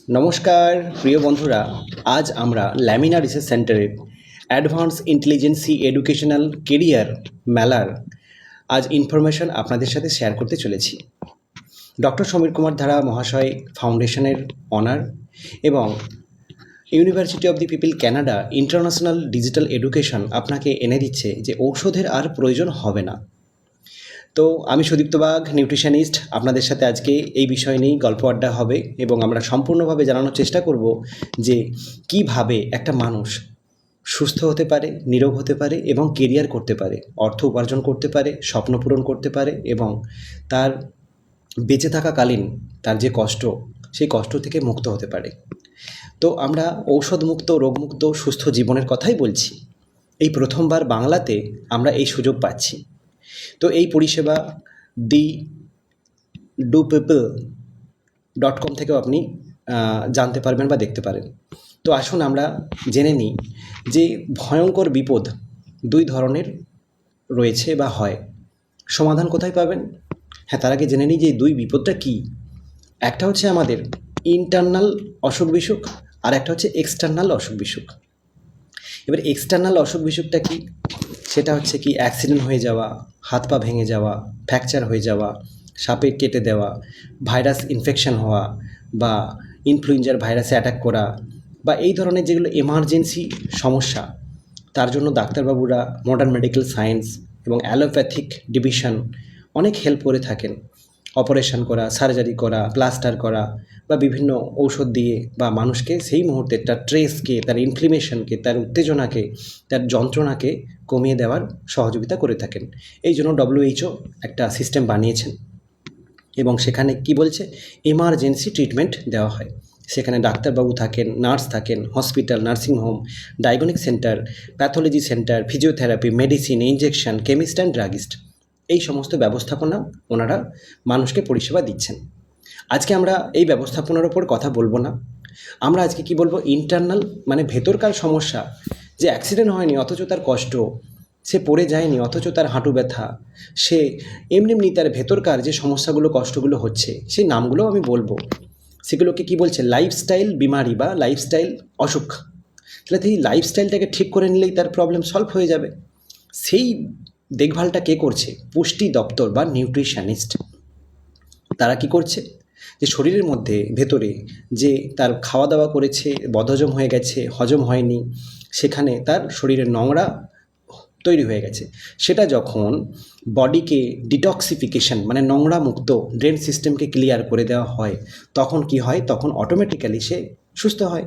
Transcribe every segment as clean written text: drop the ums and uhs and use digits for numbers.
নমস্কার প্রিয় বন্ধুরা, আজ আমরা ল্যামিনা রিসার্চ সেন্টারের অ্যাডভান্স ইন্টেলিজেন্সি এডুকেশনাল কেরিয়ার মেলার আজ ইনফরমেশন আপনাদের সাথে শেয়ার করতে চলেছি। ডক্টর সমীর কুমার ধারা মহাশয় ফাউন্ডেশনের অনার এবং university of the people Canada international digital education আপনাকে এনে দিচ্ছে যে ঔষধের আর প্রয়োজন হবে না। তো আমি সুদীপ্ত বাগ, নিউট্রিশনিস্ট, আপনাদের সাথে আজকে এই বিষয় নিয়েই গল্প আড্ডা হবে এবং আমরা সম্পূর্ণভাবে জানানোর চেষ্টা করব যে কিভাবে একটা মানুষ সুস্থ হতে পারে, নিরোগ হতে পারে এবং কেরিয়ার করতে পারে, অর্থ উপার্জন করতে পারে, স্বপ্ন পূরণ করতে পারে এবং তার বেঁচে থাকাকালীন তার যে কষ্ট, সেই কষ্ট থেকে মুক্ত হতে পারে। তো আমরা ঔষধমুক্ত, রোগমুক্ত, সুস্থ জীবনের কথাই বলছি। এই প্রথমবার বাংলাতে আমরা এই সুযোগ পাচ্ছি। তো এই পরিষেবা দি ডু পিপল .com থেকেও আপনি জানতে পারবেন বা দেখতে পারেন। তো আসুন আমরা জেনে নিই যে ভয়ঙ্কর বিপদ দুই ধরনের রয়েছে বা হয়। সমাধান কোথায় পাবেন? হ্যাঁ, তার আগে জেনে নিই যে দুই বিপদটা কী। একটা হচ্ছে আমাদের ইন্টারনাল অসুখ বিসুখ, আর একটা হচ্ছে এক্সটার্নাল অসুখ বিসুখ। এবার এক্সটার্নাল অসুখ বিসুখটা কী? সেটা হচ্ছে কি অ্যাক্সিডেন্ট হয়ে যাওয়া, হাত পা ভেঙে যাওয়া, ফ্র্যাকচার হয়ে যাওয়া, সাপে কেটে দেওয়া, ভাইরাস ইনফেকশন হওয়া বা ইনফ্লুয়েঞ্জার ভাইরাসে অ্যাটাক করা বা এই ধরনের যেগুলো এমার্জেন্সি সমস্যা, তার জন্য ডাক্তারবাবুরা মডার্ন মেডিকেল সায়েন্স এবং অ্যালোপ্যাথিক ডিভিশন অনেক হেল্প করে থাকেন। অপারেশন করা, সার্জারি করা, প্লাস্টার করা বা বিভিন্ন ঔষধ দিয়ে বা মানুষকে সেই মুহূর্তে তার ট্রেসকে, তার ইনফ্লেমেশনকে, তার উত্তেজনাকে, তার যন্ত্রণাকে কমিয়ে দেওয়ার সহযোগিতা করে থাকেন। এই জন্য WHO একটা সিস্টেম বানিয়েছেন এবং সেখানে কি বলছে, এমার্জেন্সি ট্রিটমেন্ট দেওয়া হয়। সেখানে ডাক্তারবাবু থাকেন, নার্স থাকেন, hospital, nursing home, diagnostic centre, pathology centre, physiotherapy, medicine, injection, chemist and druggist, এই সমস্ত ব্যবস্থাপনা ওনারা মানুষকে পরিষেবা দিচ্ছেন। আজকে আমরা এই ব্যবস্থাপনার ওপর কথা বলবো না। আমরা আজকে কি বলবো, ইন্টারনাল মানে ভেতরকার সমস্যা, যে অ্যাক্সিডেন্ট হয়নি অথচ তার কষ্ট, সে পড়ে যায়নি অথচ তার হাঁটু ব্যথা, সে এমনি তার ভেতরকার যে সমস্যাগুলো, কষ্টগুলো হচ্ছে, সেই নামগুলো আমি বলবো। সেগুলোকে কি বলছে, লাইফস্টাইল বিমারি বা লাইফস্টাইল অসুখ। তাহলে এই লাইফস্টাইলটাকে ঠিক করে নিলেই তার প্রবলেম সলভ হয়ে যাবে। সেই দেখভালটা কে করছে? পুষ্টি দপ্তর বা নিউট্রিশনিস্ট। তারা কি করছে, যে শরীরের মধ্যে ভেতরে যে তার খাওয়া দাওয়া করেছে, বদহজম হয়ে গেছে, হজম হয়নি, সেখানে তার শরীরের নোংরা তৈরি হয়ে গেছে, সেটা যখন বডিকে ডিটক্সিফিকেশন মানে নোংরা মুক্ত ড্রেন সিস্টেমকে ক্লিয়ার করে দেওয়া হয়, তখন কি হয়, তখন অটোমেটিক্যালি সে সুস্থ হয়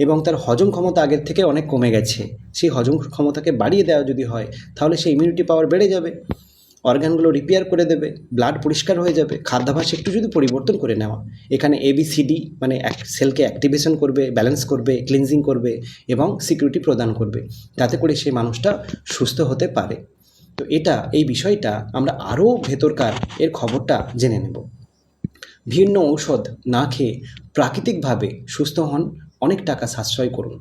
এবং তার হজম ক্ষমতা আগের থেকে অনেক কমে গেছে। সেই হজম ক্ষমতাকে বাড়িয়ে দেওয়া যদি হয়, তাহলে সেই ইমিউনিটি পাওয়ার বেড়ে যাবে, অর্গানগুলো রিপেয়ার করে দেবে, ব্লাড পরিষ্কার হয়ে যাবে। খাদ্যাভ্যাস একটু যদি পরিবর্তন করে নেওয়া, এখানে ABCD মানে সেলকে অ্যাক্টিভেশন করবে, ব্যালেন্স করবে, ক্লিনজিং করবে এবং সিকিউরিটি প্রদান করবে, যাতে করে সেই মানুষটা সুস্থ হতে পারে। তো এই বিষয়টা আমরা আরও ভেতরকার এর খবরটা জেনে নেব। ভিন্ন ঔষধ না খেয়ে প্রাকৃতিকভাবে সুস্থ হন, অনেক টাকা সাশ্রয় করুন।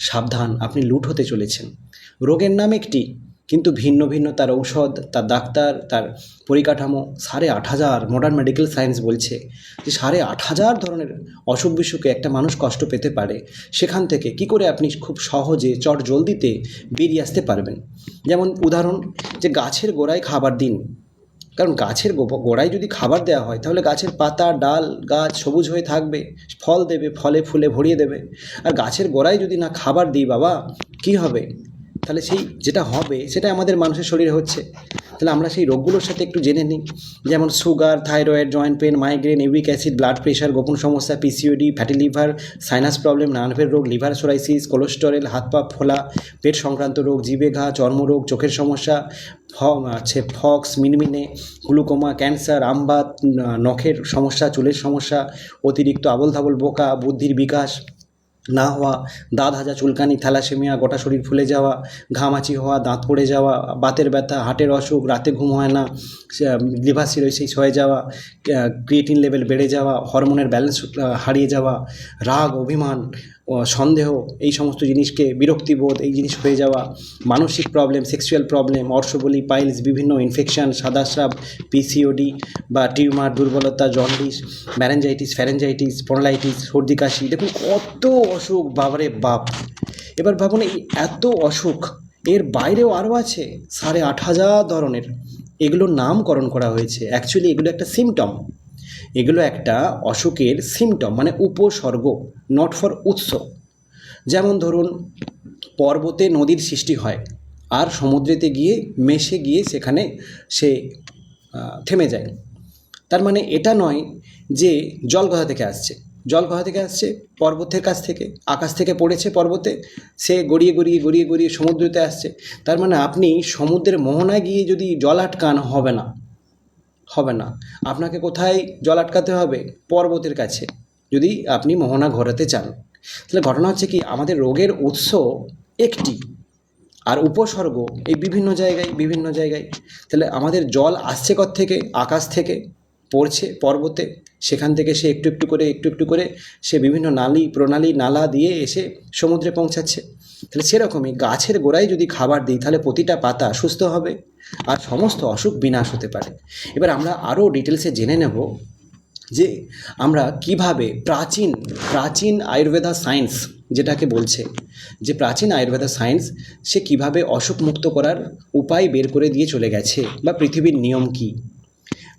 সাবধান, আপনি লুট হতে চলেছেন। রোগের নাম একটি, কিন্তু ভিন্ন ভিন্ন তার ঔষধ, তার ডাক্তার, তার পরিকাঠামো। 8,500 মডার্ন মেডিকেল সায়েন্স বলছে যে 8,500 ধরনের অসুখ বিসুখে একটা মানুষ কষ্ট পেতে পারে। সেখান থেকে কি করে আপনি খুব সহজে চট জলদিতে বেরিয়ে আসতে পারবেন? যেমন উদাহরণ, যে গাছের গোড়ায় খাবার দিন, কারণ গাছের গোড়ায় যদি খাবার দেওয়া হয়, তাহলে গাছের পাতা, ডাল, গাছ সবুজ হয়ে থাকবে, ফল দেবে, ফলে ফুলে ভরিয়ে দেবে। আর গাছের গোড়ায় যদি না খাবার দিই বাবা, কি হবে? তাহলে সেই যেটা হবে সেটা আমাদের মানুষের শরীরে হচ্ছে। তাহলে আমরা সেই রোগগুলোর সাথে একটু জেনে নিই, যেমন sugar, thyroid, joint pain, migraine, uric acid, blood pressure, গোপন সমস্যা, PCOD, fatty liver, sinus problem, নার্ভের রোগ, লিভার সোরাইসিস, কোলেস্টেরল, হাত পা ফোলা, পেট সংক্রান্ত রোগ, জিভে ঘা, চর্মরোগ, চোখের সমস্যা, ফক্স, মিনমিনে, গ্লুকোমা, ক্যান্সার, আমবাত, নখের সমস্যা, চুলের সমস্যা, অতিরিক্ত আবোল তাবোল বোকা, বুদ্ধির বিকাশ না হওয়া, দাঁত হাজা, চুলকানি, থ্যালাসেমিয়া, গোটা শরীর ফুলে যাওয়া, ঘামাচি হওয়া, দাঁত পড়ে যাওয়া, বাতের ব্যথা, হার্টের অসুখ, রাতে ঘুম হয় না, লিভার সিরোসিস হয়ে যাওয়া, ক্রিয়েটিন লেভেল বেড়ে যাওয়া, হরমোনের ব্যালেন্স হারিয়ে যাওয়া, রাগ, অভিমান, সন্দেহ, এই সমস্ত জিনিসকে বিরক্তিবোধ, এই জিনিস হয়ে যাওয়া, মানসিক প্রবলেম, সেক্সুয়াল প্রবলেম, অর্শবলি, পাইলস, বিভিন্ন ইনফেকশন, সাদাস্রাব, পিসিওডি বা টিউমার, দুর্বলতা, জন্ডিস, ম্যারেঞ্জাইটিস, ফ্যারেঞ্জাইটিস, স্পন্ডালাইটিস, সর্দি কাশি, দেখুন কত অসুখ, বাবারে বাপ। এবার ভাবুন এই এত অসুখ, এর বাইরেও আরও আছে 8,500 ধরনের, এগুলোর নামকরণ করা হয়েছে। অ্যাকচুয়ালি এগুলো একটা সিমটম, এগুলো একটা অসুখের সিমটম, মানে উপসর্গ, নট ফর উৎস। যেমন ধরুন পর্বতে নদীর সৃষ্টি হয় আর সমুদ্রেতে গিয়ে মেশে গিয়ে সেখানে সে থেমে যায়। তার মানে এটা নয় যে জল কোথা থেকে আসছে, জল কোথা থেকে আসছে, পর্বতের কাছ থেকে, আকাশ থেকে পড়েছে পর্বতে, সে গড়িয়ে গড়িয়ে গড়িয়ে গড়িয়ে সমুদ্রতে আসছে। তার মানে আপনি সমুদ্রের মোহনায় গিয়ে যদি জল আটকান, হবে না, হবে না। আপনাকে কোথায় জল আটকাতে হবে? পর্বতের কাছে, যদি আপনি মোহনা ঘোরাতে চান। তাহলে ঘটনা হচ্ছে কি, আমাদের রোগের উৎস একটি আর উপসর্গ এই বিভিন্ন জায়গায় বিভিন্ন জায়গায়। তাহলে আমাদের জল আসছে কোত্থেকে? আকাশ থেকে, পড়ছে পর্বতে, সেখান থেকে সে একটু একটু করে একটু একটু করে সে বিভিন্ন নালী প্রণালী নালা দিয়ে এসে সমুদ্রে পৌঁছাচ্ছে। তাহলে সেরকমই গাছের গোড়ায় যদি খাবার দিই তাহলে প্রতিটা পাতা সুস্থ হবে আর সমস্ত অসুখ বিনাশ হতে পারে। এবার আমরা আরও ডিটেলসে জেনে নেব যে আমরা কিভাবে প্রাচীন প্রাচীন আয়ুর্বেদা সায়েন্স যেটাকে বলছে, যে প্রাচীন আয়ুর্বেদা সায়েন্স সে কিভাবে অসুখ মুক্ত করার উপায় বের করে দিয়ে চলে গেছে, বা পৃথিবীর নিয়ম কী।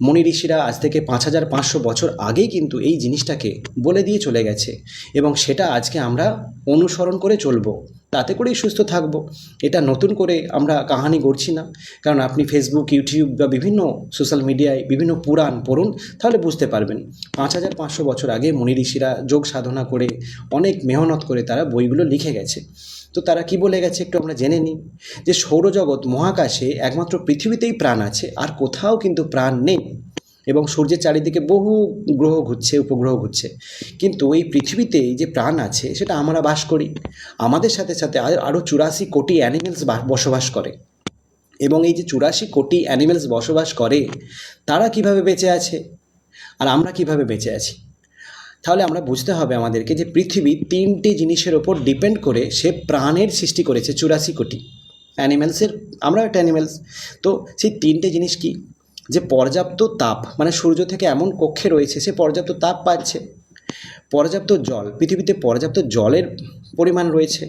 মুনি ঋষিরা আজ থেকে 5,500 বছর আগেই কিন্তু এই জিনিসটাকে বলে দিয়ে চলে গেছে, এবং সেটা আজকে আমরা অনুসরণ করে চলবো, তাতে করেই সুস্থ থাকবো। এটা নতুন করে আমরা কাহানি গড়ছি না। কারণ আপনি ফেসবুক, ইউটিউব বা বিভিন্ন সোশ্যাল মিডিয়ায় বিভিন্ন পুরাণ পড়ুন, তাহলে বুঝতে পারবেন 5,500 বছর আগে মুনি ঋষিরা যোগ সাধনা করে অনেক মেহনত করে তারা বইগুলো লিখে গেছে। তো তারা কি বলে গেছে একটু আমরা জেনে নিই। যে সৌরজগৎ মহাকাশে একমাত্র পৃথিবীতেই প্রাণ আছে, আর কোথাও কিন্তু প্রাণ নেই। এবং সূর্যের চারিদিকে বহু গ্রহ ঘুরছে, উপগ্রহ ঘুরছে, কিন্তু এই পৃথিবীতে যে প্রাণ আছে সেটা আমরা বাস করি। আমাদের সাথে সাথে আরও 84 কোটি অ্যানিমেলস বসবাস করে। এবং এই যে 84 কোটি অ্যানিমেলস বসবাস করে, তারা কিভাবে বেঁচে আছে আর আমরা কিভাবে বেঁচে আছি। তাহলে আমরা বুঝতে হবে আমাদেরকে যে পৃথিবী 3টে জিনিসের ওপর ডিপেন্ড করে সে প্রাণের সৃষ্টি করেছে। 84 কোটি অ্যানিমেলসের, আমরা একটা অ্যানিমেলস। তো সেই 3টে জিনিস কি? যে পর্যাপ্ত তাপ, মানে সূর্য থেকে এমন কক্ষে রয়েছে সে পর্যাপ্ত তাপ পাচ্ছে, পর্যাপ্ত জল, পৃথিবীতে পর্যাপ্ত জলের পরিমাণ রয়েছে,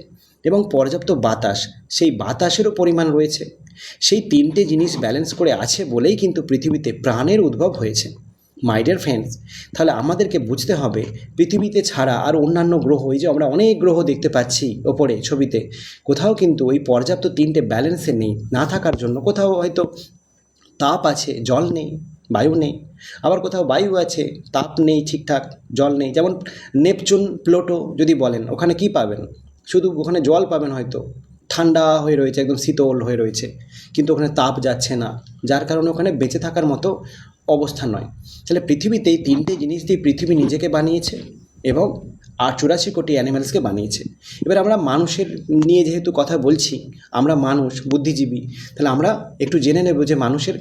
এবং পর্যাপ্ত বাতাস, সেই বাতাসেরও পরিমাণ রয়েছে। সেই 3টে জিনিস ব্যালেন্স করে আছে বলেই কিন্তু পৃথিবীতে প্রাণের উদ্ভব হয়েছে। মাই ডিয়ার ফ্রেন্ডস, তাহলে আমাদেরকে বুঝতে হবে পৃথিবীতে ছাড়া আর অন্যান্য গ্রহ, এই যে আমরা অনেক গ্রহ দেখতে পাচ্ছি ওপরে ছবিতে, কোথাও কিন্তু ওই পর্যাপ্ত 3টে ব্যালেন্সে নেই। না থাকার জন্য কোথাও হয়তো তাপ আছে, জল নেই, বায়ু নেই। আবার কোথাও বায়ু আছে, তাপ নেই ঠিকঠাক, জল নেই। যেমন নেপচুন, প্লুটো যদি বলেন, ওখানে কি পাবেন? শুধু ওখানে জল পাবেন, হয়তো ঠান্ডা হয়ে রয়েছে, একদম শীতল হয়ে রয়েছে, কিন্তু ওখানে তাপ যাচ্ছে না, যার কারণে ওখানে বেঁচে থাকার মতো অবস্থা নয়। তাহলে পৃথিবীতে এই 3টে জিনিস দিয়ে পৃথিবী নিজেকে বানিয়েছে এবং 84 কোটি অ্যানিমেলসকে বানিয়েছে। এবার আমরা মানুষের নিয়ে যেহেতু কথা বলছি, আমরা মানুষ বুদ্ধিজীবী, তাহলে আমরা একটু জেনে নেব যে মানুষের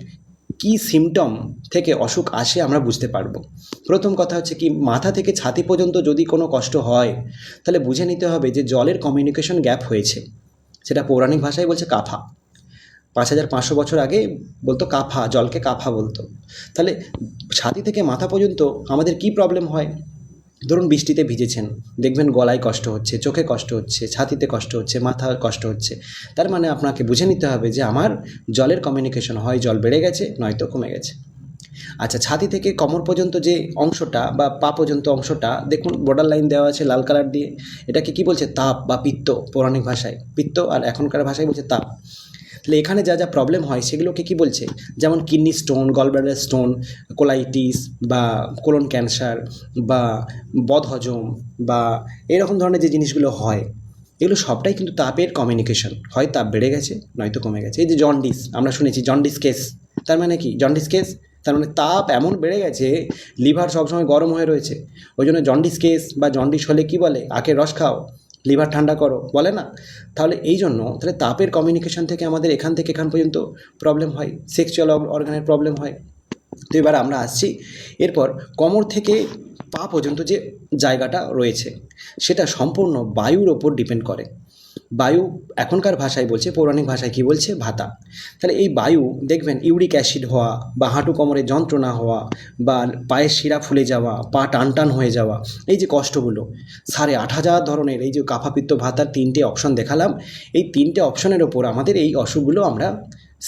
কী সিমটম থেকে অসুখ আসে আমরা বুঝতে পারবো। প্রথম কথা হচ্ছে কি, মাথা থেকে ছাতি পর্যন্ত যদি কোনো কষ্ট হয় তাহলে বুঝে নিতে হবে যে জলের কমিউনিকেশন গ্যাপ হয়েছে। সেটা পৌরাণিক ভাষায় বলছে কাফা। 5,500 বছর আগে বলতো কাফা, জলকে কাফা বলতো। তাহলে ছাতি থেকে মাথা পর্যন্ত আমাদের কি প্রবলেম হয়? ধরুন বৃষ্টিতে ভিজেছেন, দেখবেন গলায় কষ্ট হচ্ছে, চোখে কষ্ট হচ্ছে, ছাতিতে কষ্ট হচ্ছে, মাথায় কষ্ট হচ্ছে। তার মানে আপনাকে বুঝে নিতে হবে যে আমার জলের কমিউনিকেশন হয় জল বেড়ে গেছে, নয়তো কমে গেছে। আচ্ছা, ছাতি থেকে কোমর পর্যন্ত যে অংশটা বা পা পর্যন্ত অংশটা দেখুন বর্ডার লাইন দেওয়া আছে লাল কালার দিয়ে, এটাকে কি বলছে? তাপ বা পিত্ত। পৌরাণিক ভাষায় পিত্ত, আর এখনকার ভাষায় বলছে তাপ। তাহলে এখানে যা যা প্রবলেম হয় সেগুলোকে কি বলছে? যেমন kidney stone, gallbladder stone, colitis বা কোলন ক্যান্সার বা বদহজম বা এরকম ধরনের যে জিনিসগুলো হয়, এগুলো সবটাই কিন্তু তাপের কমিউনিকেশন। হয় তাপ বেড়ে গেছে, নয়তো কমে গেছে। এই যে জন্ডিস, আমরা শুনেছি জন্ডিস কেস, তার মানে কি? জন্ডিস কেস তার মানে তাপ এমন বেড়ে গেছে, লিভার সবসময় গরম হয়ে রয়েছে, ওই জন্য জন্ডিস কেস। বা জন্ডিস হলে কি বলে? আখের রস খাও, লিভার ঠান্ডা করো, বলে না? তাহলে এই জন্য তাহলে তাপের কমিউনিকেশন থেকে আমাদের এখান থেকে এখান পর্যন্ত প্রবলেম হয়, সেক্সুয়াল অর্গানের প্রবলেম হয়। তো এবার আমরা আসছি এরপর কোমর থেকে পা পর্যন্ত যে জায়গাটা রয়েছে সেটা সম্পূর্ণ বায়ুর ওপর ডিপেন্ড করে। বায়ু এখনকার ভাষায় বলছে, পৌরাণিক ভাষায় কি বলছে, ভাতা। তাহলে এই বায়ু দেখবেন ইউরিক অ্যাসিড হওয়া বা হাঁটু কোমরে যন্ত্রণা হওয়া বা পায়ের শিরা ফুলে যাওয়া, পা টান টান হয়ে যাওয়া, এই যে কষ্টগুলো 8,500 ধরনের এই যে কাফাপিত্ত ভাতার 3টে অপশন দেখালাম, এই 3টে অপশনের ওপর আমাদের এই অসুখগুলো আমরা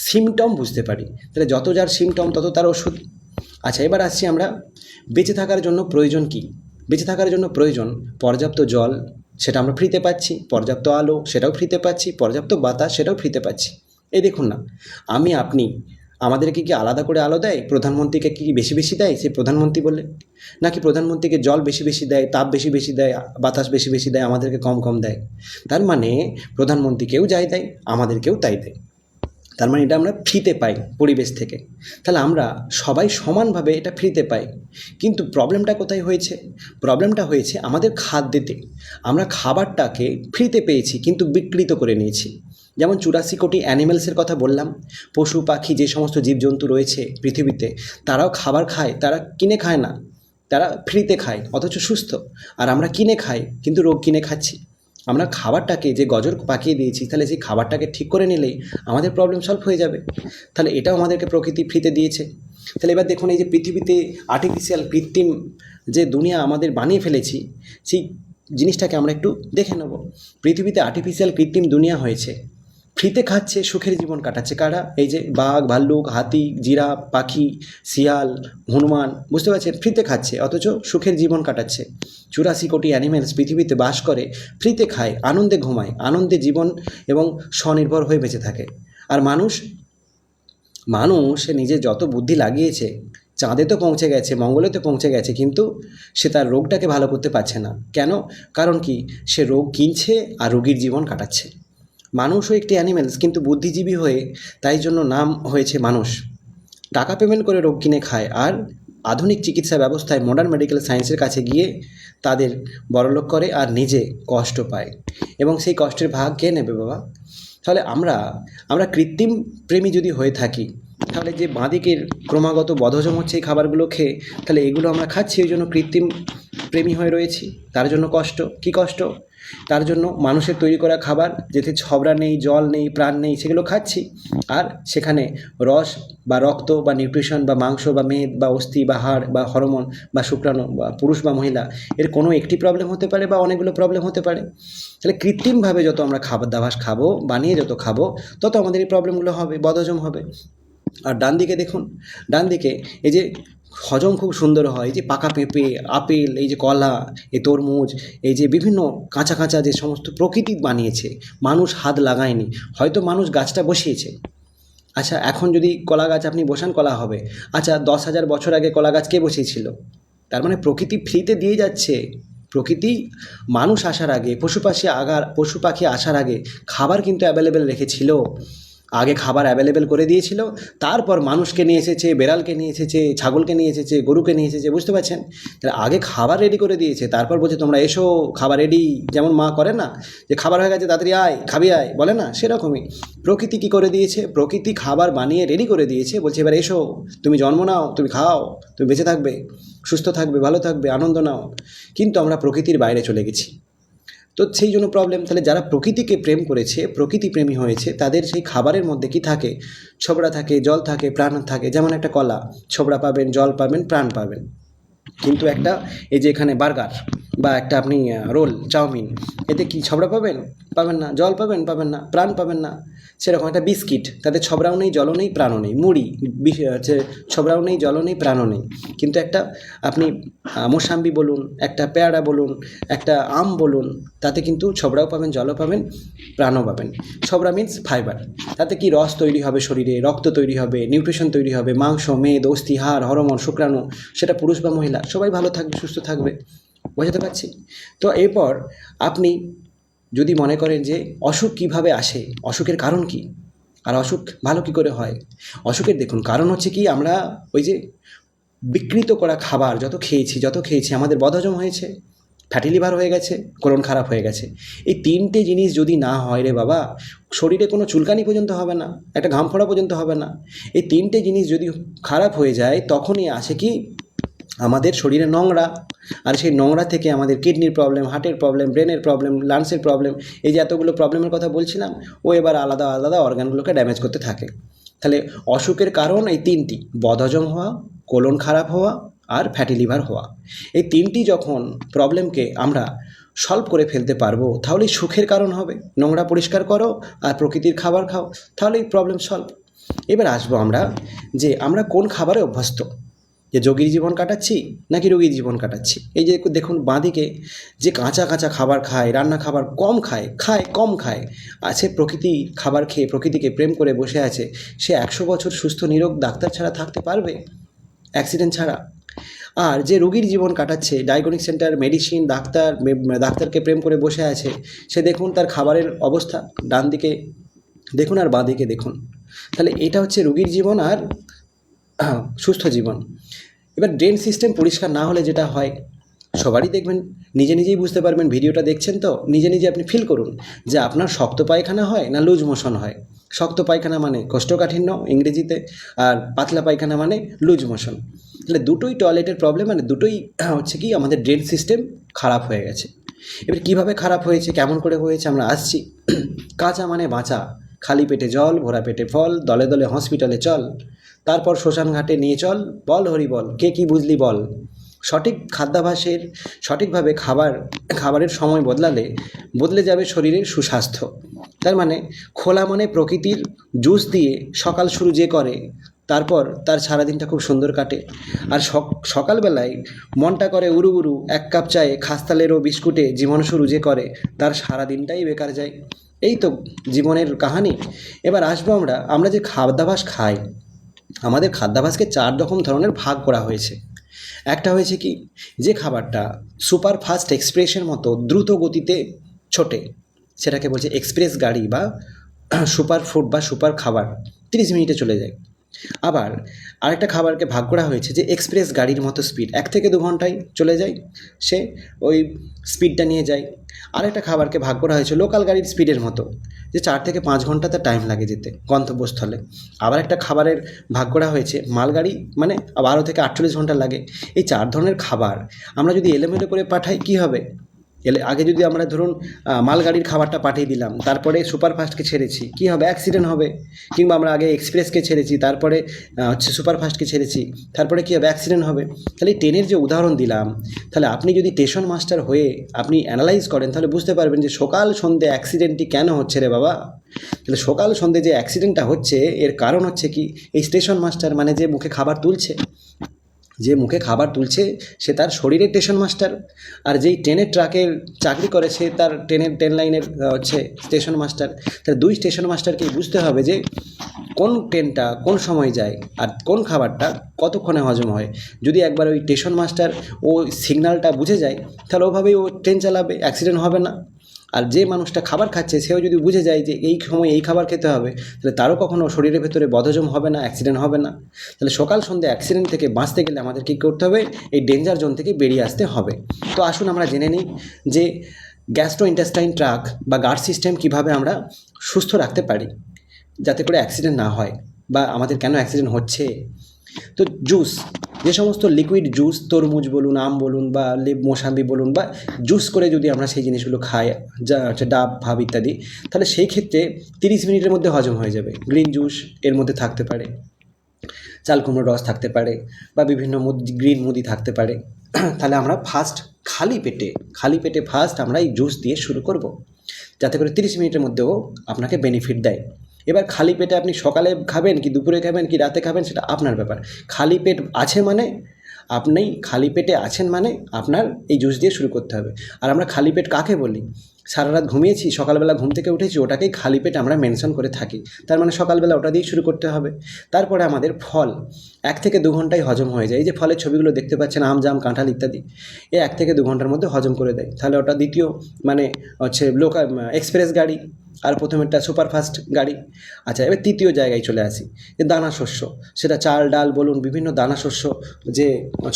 সিমটম বুঝতে পারি। তাহলে যত যার সিমটম তত তার ওষুধ। আচ্ছা, এবার আসছি আমরা বেঁচে থাকার জন্য প্রয়োজন কি। বেঁচে থাকার জন্য প্রয়োজন পর্যাপ্ত জল, সেটা আমরা ফ্রিতে পাচ্ছি, পর্যাপ্ত আলো সেটাও ফ্রিতে পাচ্ছি, পর্যাপ্ত বাতাস সেটাও ফ্রিতে পাচ্ছি। এই দেখুন না, আমি আপনি আমাদেরকে কি আলাদা করে আলো দেয়? প্রধানমন্ত্রীকে কি বেশি বেশি দেয় সে প্রধানমন্ত্রী বলে? নাকি প্রধানমন্ত্রীকে জল বেশি বেশি দেয়, তাপ বেশি বেশি দেয়, বাতাস বেশি বেশি দেয়, আমাদেরকে কম কম দেয়? তার মানে প্রধানমন্ত্রীকেও যাই দেয়, আমাদেরকেও তাই দেয়। তার মানে এটা আমরা ফ্রিতে পাই পরিবেশ থেকে। তাহলে আমরা সবাই সমানভাবে এটা ফ্রিতে পাই। কিন্তু প্রবলেমটা কোথায় হয়েছে? প্রবলেমটা হয়েছে আমাদের খাদ্যেতে। আমরা খাবারটাকে ফ্রিতে পেয়েছি কিন্তু বিকৃত করে নিয়েছি। যেমন 84 কোটি অ্যানিমেলসের কথা বললাম, পশু পাখি যে সমস্ত জীবজন্তু রয়েছে পৃথিবীতে, তারাও খাবার খায়, তারা কিনে খায় না, তারা ফ্রিতে খায় অথচ সুস্থ। আর আমরা কিনে খাই কিন্তু রোগ কিনে খাচ্ছি। আমরা খাবারটাকে যে গজর পাকিয়ে দিয়েছি, তাহলে সেই খাবারটাকে ঠিক করে নিলেই আমাদের প্রবলেম সলভ হয়ে যাবে। তাহলে এটাও আমাদেরকে প্রকৃতি ফ্রিতে দিয়েছে। তাহলে এবার দেখুন, এই যে পৃথিবীতে আর্টিফিশিয়াল কৃত্রিম যে দুনিয়া আমাদের বানিয়ে ফেলেছি, সেই জিনিসটাকে আমরা একটু দেখে নেব। পৃথিবীতে আর্টিফিশিয়াল কৃত্রিম দুনিয়া হয়েছে, ফ্রিতে খাচ্ছে, সুখের জীবন কাটাচ্ছে কারা? এই যে বাঘ, ভাল্লুক, হাতি, জিরাফ, পাখি, শিয়াল, হনুমান, বুঝতে পারছেন? ফ্রিতে খাচ্ছে অথচ সুখের জীবন কাটাচ্ছে। 84 কোটি অ্যানিমেলস পৃথিবীতে বাস করে, ফ্রিতে খায়, আনন্দে ঘুমায়, আনন্দে জীবন এবং স্বনির্ভর হয়ে বেঁচে থাকে। আর মানুষ, সে নিজের যত বুদ্ধি লাগিয়েছে, চাঁদে তো পৌঁছে গেছে, মঙ্গলে তো পৌঁছে গেছে, কিন্তু সে তার রোগটাকে ভালো করতে পারছে না। কেন? কারণ কি, সে রোগ কিনছে আর রোগীর জীবন কাটাচ্ছে। মানুষও একটি অ্যানিমেলস, কিন্তু বুদ্ধিজীবী হয়ে, তাই জন্য নাম হয়েছে মানুষ। টাকা পেমেন্ট করে রোগ কিনে খায় আর আধুনিক চিকিৎসা ব্যবস্থায় মডার্ন মেডিকেল সায়েন্সের কাছে গিয়ে তাদের বড়লোক করে আর নিজে কষ্ট পায়। এবং সেই কষ্টের ভাগ কে নেবে বাবা? তাহলে আমরা কৃত্রিম প্রেমী যদি হয়ে থাকি, তাহলে যে বাঁদিকের ক্রমাগত বদহজম হচ্ছে এই খাবারগুলো খেয়ে, তাহলে এগুলো আমরা খাচ্ছি, ওই জন্য কৃত্রিম প্রেমী হয়ে রয়েছি। তার জন্য কষ্ট, কী কষ্ট? তার জন্য মানুষের তৈরি করা খাবার যেতে ছবরা নেই, জল নেই, প্রাণ নেই, সেগুলো খাচ্ছি। আর সেখানে রস বা রক্ত বা নিউট্রিশন বা মাংস বা মেদ বা অস্থি বা হাড় বা হরমোন বা শুক্রাণু বা পুরুষ বা মহিলা, এর কোনো একটি প্রবলেম হতে পারে বা অনেকগুলো প্রবলেম হতে পারে। তাহলে কৃত্রিমভাবে যত আমরা খাবার দাবার খাবো, বানিয়ে যত খাবো, তত আমাদের এই প্রবলেমগুলো হবে, বদহজম হবে। আর ডান দিকে দেখুন, ডান দিকে এই যে হজম খুব সুন্দর হয়, এই যে পাকা পেঁপে, আপেল, এই যে কলা, এই তরমুজ, এই যে বিভিন্ন কাঁচা কাঁচা যে সমস্ত প্রকৃতি বানিয়েছে, মানুষ হাত লাগায়নি, হয়তো মানুষ গাছটা বসিয়েছে। আচ্ছা, এখন যদি কলা গাছ আপনি বসান, কলা হবে। আচ্ছা, 10,000 বছর আগে কলা গাছ কে বসিয়েছিল? তার মানে প্রকৃতি ফ্রিতে দিয়ে যাচ্ছে। প্রকৃতি মানুষ আসার আগে, পশু পাখি আসার আগে খাবার কিন্তু অ্যাভেলেবেল রেখেছিল। আগে খাবার অ্যাভেলেবেল করে দিয়েছিল, তারপর মানুষকে নিয়ে এসেছে, বেড়ালকে নিয়ে এসেছে, ছাগলকে নিয়ে এসেছে, গরুকে নিয়ে এসেছে, বুঝতে পারছেন? তাহলে আগে খাবার রেডি করে দিয়েছে, তারপর বলছে তোমরা এসো, খাবার রেডি। যেমন মা করে না, যে খাবার হয়ে গেছে তাড়াতাড়ি আয়, খাবি আয়, বলে না? সেরকমই প্রকৃতি কী করে দিয়েছে, প্রকৃতি খাবার বানিয়ে রেডি করে দিয়েছে, বলছে এবার এসো, তুমি জন্ম নাও, তুমি খাও, তুমি বেঁচে থাকবে, সুস্থ থাকবে, ভালো থাকবে, আনন্দ নাও। কিন্তু আমরা প্রকৃতির বাইরে চলে গেছি, তো সেই জন্য প্রবলেম। তাহলে যারা প্রকৃতিকে প্রেম করেছে, প্রকৃতি প্রেমী হয়েছে, তাদের সেই খাবারের মধ্যে কি থাকে? ছোবড়া থাকে, জল থাকে, প্রাণ থাকে। যেমন একটা কলা, ছোবড়া পাবেন, জল পাবেন, প্রাণ পাবেন। কিন্তু একটা এই যে এখানে বার্গার বা একটা আপনি রোল, চাউমিন, এতে কি ছবড়া পাবেন? পাবেন না। জল পাবেন? পাবেন না। প্রাণ পাবেন না। সেরকম একটা বিস্কিট, তাতে ছবড়াও নেই, জলও নেই, প্রাণও নেই। মুড়ি, হচ্ছে ছবড়াও নেই, জলও নেই, প্রাণও নেই। কিন্তু একটা আপনি মোসাম্বি বলুন, একটা পেয়ারা বলুন, একটা আম বলুন, তাতে কিন্তু ছবড়াও পাবেন, জলও পাবেন, প্রাণও পাবেন। ছবড়া মিন্স ফাইবার, তাতে কি রস তৈরি হবে শরীরে, রক্ত তৈরি হবে, নিউট্রিশন তৈরি হবে, মাংস, মেদ, অস্থি, হাড়, হরমোন, শুক্রাণু, সেটা পুরুষ বা মহিলা সবাই ভালো থাকবে, সুস্থ থাকবে। বোঝাতে পারছি? তো এরপর আপনি যদি মনে করেন যে অসুখ কিভাবে আসে, অসুখের কারণ কি, আর অসুখ ভালো কি করে হয়? অসুখের দেখুন কারণ হচ্ছে কি, আমরা ওই যে বিকৃত করা খাবার যত খেয়েছি আমাদের বদহজম হয়েছে। ফ্যাটি লিভার হয়ে গেছে, কোলন খারাপ হয়ে গেছে। এই তিনটে জিনিস যদি না হয় রে বাবা, শরীরে কোনো চুলকানি পর্যন্ত হবে না, একটা ঘাম ফোড়া পর্যন্ত হবে না। এই তিনটে জিনিস যদি খারাপ হয়ে যায় তখনই আসে কি আমাদের শরীরে নোংরা, আর সেই নোংরা থেকে আমাদের কিডনির প্রবলেম, হার্টের প্রবলেম, ব্রেনের প্রবলেম, লাংসের প্রবলেম, এই যে এতগুলো প্রবলেমের কথা বলছিলাম, ও এবার আলাদা আলাদা অর্গানগুলোকে ড্যামেজ করতে থাকে। তাহলে অসুখের কারণ এই তিনটি: বদহজম হওয়া, কোলন খারাপ হওয়া আর ফ্যাটি লিভার হওয়া। এই তিনটি যখন প্রবলেমকে আমরা সলভ করে ফেলতে পারবো তাহলেই সুখের কারণ হবে। নোংরা পরিষ্কার করো আর প্রকৃতির খাবার খাও, তাহলেই প্রবলেম সলভ। এবার আসবো আমরা যে আমরা কোন খাবারে অভ্যস্ত, যে যোগীর জীবন কাটাচ্ছি নাকি রোগীর জীবন কাটাচ্ছি। এই যে দেখুন বাঁদিকে যে কাঁচা কাঁচা খাবার খায়, রান্না খাবার কম কম খায়, আছে প্রকৃতি খাবার খেয়ে প্রকৃতিকে প্রেম করে বসে আছে, সে 100 বছর সুস্থ নিরোগ ডাক্তার ছাড়া থাকতে পারবে, অ্যাক্সিডেন্ট ছাড়া। আর যে রোগীর জীবন কাটাচ্ছে, ডায়াগনস্টিক সেন্টার, মেডিসিন, ডাক্তারকে প্রেম করে বসে আছে, সে দেখুন তার খাবারের অবস্থা, ডান দিকে দেখুন আর বাঁ দিকে দেখুন। তাহলে এটা হচ্ছে রোগীর জীবন আর সুস্থ জীবন। এবার ড্রেন সিস্টেম পরিষ্কার না হলে যেটা হয়, সবারই দেখবেন, নিজে নিজেই বুঝতে পারবেন, ভিডিওটা দেখছেন তো নিজে নিজে আপনি ফিল করুন যে আপনার শক্ত পায়খানা হয় না লুজ মোশন হয়। শক্ত পায়খানা মানে কোষ্ঠকাঠিন্য ইংরেজিতে, আর পাতলা পায়খানা মানে লুজ মোশন। তাহলে দুটোই টয়লেটের প্রবলেম, মানে দুটোই হচ্ছে কি আমাদের ড্রেন সিস্টেম খারাপ হয়ে গেছে। এবার কীভাবে খারাপ হয়েছে, কেমন করে হয়েছে আমরা আসছি। কাঁচা মানে বাঁচা, খালি পেটে জল, ভরা পেটে ফল, দলে দলে হসপিটালে চল, তারপর শ্মশান ঘাটে নিয়ে চল, বল হরি বল, কে কি বুঝলি বল। সঠিক খাদ্যাভ্যাসের, সঠিকভাবে খাবারের সময় বদলে যাবে শরীরের সুস্বাস্থ্য। তার মানে খোলা মানে প্রকৃতির জুস দিয়ে সকাল শুরু যে করে, তারপর তার সারাদিনটা খুব সুন্দর কাটে। আর সকালবেলায় মনটা করে উড়ু উড়ু, 1 কাপ চায়ে, খাস্তালের ও বিস্কুটে জীবন শুরু যে করে, তার সারাদিনটাই বেকার যায়। এই তো জীবনের কাহানি। এবার আসবো আমরা যে খাদ্যাভ্যাস খাই, আমাদের খাদ্যাভ্যাসকে 4 রকম ধরনের ভাগ করা হয়েছে। একটা হয়েছে কি, যে খাবারটা সুপার ফাস্ট এক্সপ্রেসের মতো দ্রুত গতিতে ছোটে, সেটাকে বলছে এক্সপ্রেস গাড়ি বা সুপার ফুড বা সুপার খাবার, 30 মিনিটে চলে যায়। আবার আরেকটা খাবারকে ভাগ করা হয়েছে যে এক্সপ্রেস গাড়ির মতো স্পিড, 1 থেকে 2 ঘন্টায় চলে যায়, সে ওই স্পিডটা নিয়ে যায়। আরেকটা খাবারকে ভাগ করা হয়েছে লোকাল গাড়ির স্পিডের মতো, যে 4 থেকে 5 ঘন্টা তার টাইম লাগে যেতে গন্তব্যস্থলে। আবার একটা খাবারের ভাগ করা হয়েছে মালগাড়ি, মানে 12 থেকে 48 ঘন্টা লাগে। এই 4 ধরনের খাবার আমরা যদি এলোমেলো করে পাঠাই কি হবে, আগে যদি আমরা ধরুন মালগাড়ির খাবারটা পাঠিয়ে দিলাম, তারপরে সুপারফাস্টকে ছেড়েছি, কি হবে, অ্যাক্সিডেন্ট হবে। কিংবা আমরা আগে এক্সপ্রেসকে ছেড়েছি, তারপরে হচ্ছে সুপারফাস্টকে ছেড়েছি, তারপরে কী হবে, অ্যাক্সিডেন্ট হবে। তাহলে ট্রেনের যে উদাহরণ দিলাম, তাহলে আপনি যদি স্টেশন মাস্টার হয়ে আপনি অ্যানালাইজ করেন, তাহলে বুঝতে পারবেন যে সকাল সন্ধ্যে অ্যাক্সিডেন্টটি কেন হচ্ছে রে বাবা। তাহলে সকাল সন্ধ্যে যে অ্যাক্সিডেন্টটা হচ্ছে, এর কারণ হচ্ছে কি, এই স্টেশন মাস্টার মানে যে মুখে খাবার তুলছে, সে তার শরীরের স্টেশন মাস্টার। আর যেই ট্রেনের ট্রাকের চাকরি করে, সে তার ট্রেন লাইনের হচ্ছে স্টেশন মাস্টার। তাহলে 2 স্টেশন মাস্টারকেই বুঝতে হবে যে কোন ট্রেনটা কোন সময় যায় আর কোন খাবারটা কতক্ষণে হজম হয়। যদি একবার ওই স্টেশন মাস্টার ও সিগন্যালটা বুঝে যায়, তাহলে ওভাবেই ও ট্রেন চালাবে, অ্যাক্সিডেন্ট হবে না। আর যে মানুষটা খাবার খাচ্ছে, সেও যদি বুঝে যায় যে এই সময় এই খাবার খেতে হবে, তাহলে তারও কখনো শরীরের ভেতরে বদহজম হবে না, অ্যাক্সিডেন্ট হবে না। তাহলে সকাল সন্ধ্যে অ্যাক্সিডেন্ট থেকে বাঁচতে গেলে আমাদের কী করতে হবে, এই ডেঞ্জার জোন থেকে বেরিয়ে আসতে হবে। তো আসুন আমরা জেনে নিই যে গ্যাস্ট্রোইন্টেস্টাইন ট্র্যাক্ট বা গার্ড সিস্টেম কীভাবে আমরা সুস্থ রাখতে পারি, যাতে করে অ্যাক্সিডেন্ট না হয়, বা আমাদের কেন অ্যাক্সিডেন্ট হচ্ছে। তো জুস, যে সমস্ত লিকুইড জুস, তরমুজ বলুন, আম বলুন, বা মোসাম্বি বলুন, বা জুস করে যদি আমরা সেই জিনিসগুলো খাই, যা হচ্ছে ডাব ভাব ইত্যাদি, তাহলে সেই ক্ষেত্রে 30 মিনিটের মধ্যে হজম হয়ে যাবে। গ্রিন জুস এর মধ্যে থাকতে পারে, চাল কুমড়োর রস থাকতে পারে, বা বিভিন্ন গ্রিন মুদি থাকতে পারে। তাহলে আমরা খালি পেটে ফার্স্ট আমরা এই জুস দিয়ে শুরু করব, যাতে করে 30 মিনিটের মধ্যেও আপনাকে বেনিফিট দেয়। এবার খালি পেটে আপনি সকালে খাবেন কি দুপুরে খাবেন কি রাতে খাবেন, সেটা আপনার ব্যাপার। খালি পেট আছে মানে আপনি খালি পেটে আছেন, মানে আপনার এই জুস দিয়ে শুরু করতে হবে। আর আমরা খালি পেট কাকে বলি, সারা রাত ঘুমিয়েছি, সকালবেলা ঘুম থেকে উঠেছি, ওটাকেই খালি পেট আমরা মেনশন করে থাকি। তার মানে সকালবেলা ওটা দিয়েই শুরু করতে হবে। তারপরে আমাদের ফল 1 থেকে 2 ঘন্টায় হজম হয়ে যায়। এই যে ফলের ছবিগুলো দেখতে পাচ্ছেন, আম, জাম, কাঁঠাল ইত্যাদি, 1 থেকে 2 ঘন্টার মধ্যে হজম করে দেয়। তাহলে ওটা দ্বিতীয় মানে হচ্ছে এক্সপ্রেস গাড়ি। আর প্রথমেরটা সুপারফাস্ট গাড়ি। আচ্ছা, এবার তৃতীয় জায়গায় চলে আসি, যে দানা শস্য, সেটা চাল ডাল বলুন, বিভিন্ন দানা শস্য, যে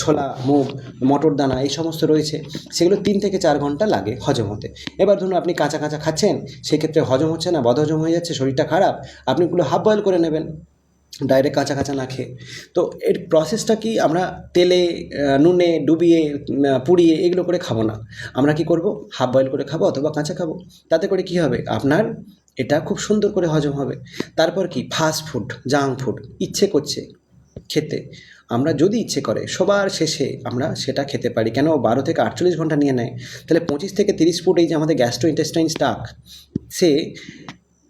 ছোলা, মুগ, মটর দানা, এই সমস্ত রয়েছে, সেগুলো 3 থেকে 4 ঘন্টা লাগে হজম হতে। এবার ধরুন আপনি কাঁচা কাঁচা খাচ্ছেন, সেক্ষেত্রে হজম হচ্ছে না, বদহজম হয়ে যাচ্ছে, শরীরটা খারাপ, আপনি ওগুলো হাফ বয়েল করে নেবেন, ডাইরেক্ট কাঁচা কাঁচা না খেয়ে। তো এর প্রসেসটা কি, আমরা তেলে নুনে ডুবিয়ে পুড়িয়ে এগুলো করে খাবো না, আমরা কি করব, হাফ বয়েল করে খাবো অথবা কাঁচা খাবো। তাতে করে কি হবে, আপনার এটা খুব সুন্দর করে হজম হবে। তারপর কি, ফাস্ট ফুড, জাঙ্ক ফুড ইচ্ছে করছে খেতে, আমরা যদি ইচ্ছে করে সবার শেষে আমরা সেটা খেতে পারি, কেন 12 থেকে 48 ঘন্টা নিয়ে নেয়, তাহলে 25 থেকে 30 ফুট এই যে আমাদের গ্যাস্ট্রো ইন্টেস্টাইন স্টাক, সে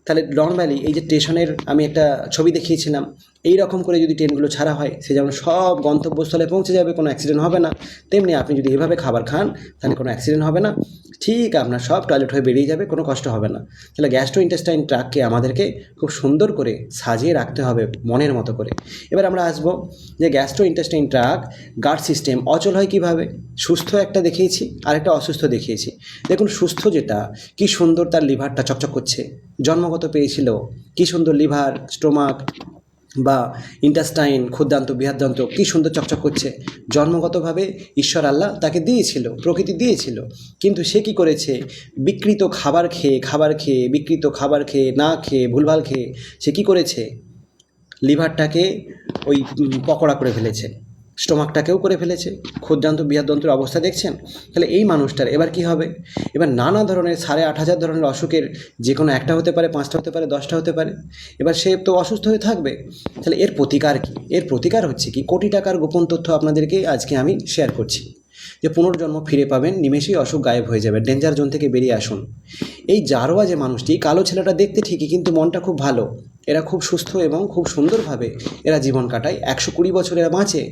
তাহলে নর্মালি এই যে স্টেশনের আমি একটা ছবি দেখিয়েছিলাম, এই রকম করে যদি ট্রেনগুলো ছাড়া হয়, সে যেমন সব গন্তব্যস্থলে পৌঁছে যাবে, কোনো অ্যাক্সিডেন্ট হবে না, তেমনি আপনি যদি এভাবে খাবার খান তাহলে কোনো অ্যাক্সিডেন্ট হবে না, ঠিক আপনার সব টয়লেট হয়ে বেরিয়ে যাবে, কোনো কষ্ট হবে না। তাহলে গ্যাস্ট্রো ইন্টেস্টাইন ট্র্যাক্টকে আমাদেরকে খুব সুন্দর করে সাজিয়ে রাখতে হবে মনের মতো করে। এবার আমরা আসবো যে gastro intestine tract guard system অচল হয় কীভাবে। সুস্থ একটা দেখিয়েছি আর একটা অসুস্থ দেখিয়েছি। দেখুন সুস্থ যেটা, কি সুন্দর তার লিভারটা চকচক করছে, জন্মগত পেয়েছিল, কি সুন্দর লিভার, স্টোমাক বা ইন্টেস্টাইন, ক্ষুদ্রান্ত বৃহদান্ত কি সুন্দর চকচক করছে, জন্মগতভাবে ঈশ্বর আল্লাহ তাকে দিয়েছিল, প্রকৃতি দিয়েছিল। কিন্তু সে কি করেছে, বিকৃত খাবার খেয়ে বিকৃত খাবার খেয়ে, না খেয়ে, ভুলভাল খেয়ে সে কি করেছে, লিভারটাকে ওই পকোড়া করে ফেলেছে, স্টোমাকটাকেও করে ফেলেছে, ক্ষুদ্রান্ত বৃহদান্তের অবস্থা দেখছেন। তাহলে এই মানুষটার এবার কি হবে, এবার নানা ধরনের 8,500 ধরনের অসুখের যে কোনো একটা হতে পারে, 5টা হতে পারে, 10টা হতে পারে, এবার সে তো অসুস্থ হয়ে থাকবে। তাহলে এর প্রতিকার কি, এর প্রতিকার হচ্ছে কি, কোটি টাকার গোপন তথ্য আপনাদেরকে আজকে আমি শেয়ার করছি, যে পুনর্জন্ম ফিরে পাবেন, নিমেষেই অসুখ গায়েব হয়ে যাবে, ডেঞ্জার জোন থেকে বেরিয়ে আসুন। এই জারোয়া যে মানুষটি, কালো ছেলেটা দেখতে ঠিকই কিন্তু মনটা খুব ভালো, এরা খুব সুস্থ এবং খুব সুন্দরভাবে এরা জীবন কাটায়, 120 বছর এরা বাঁচে।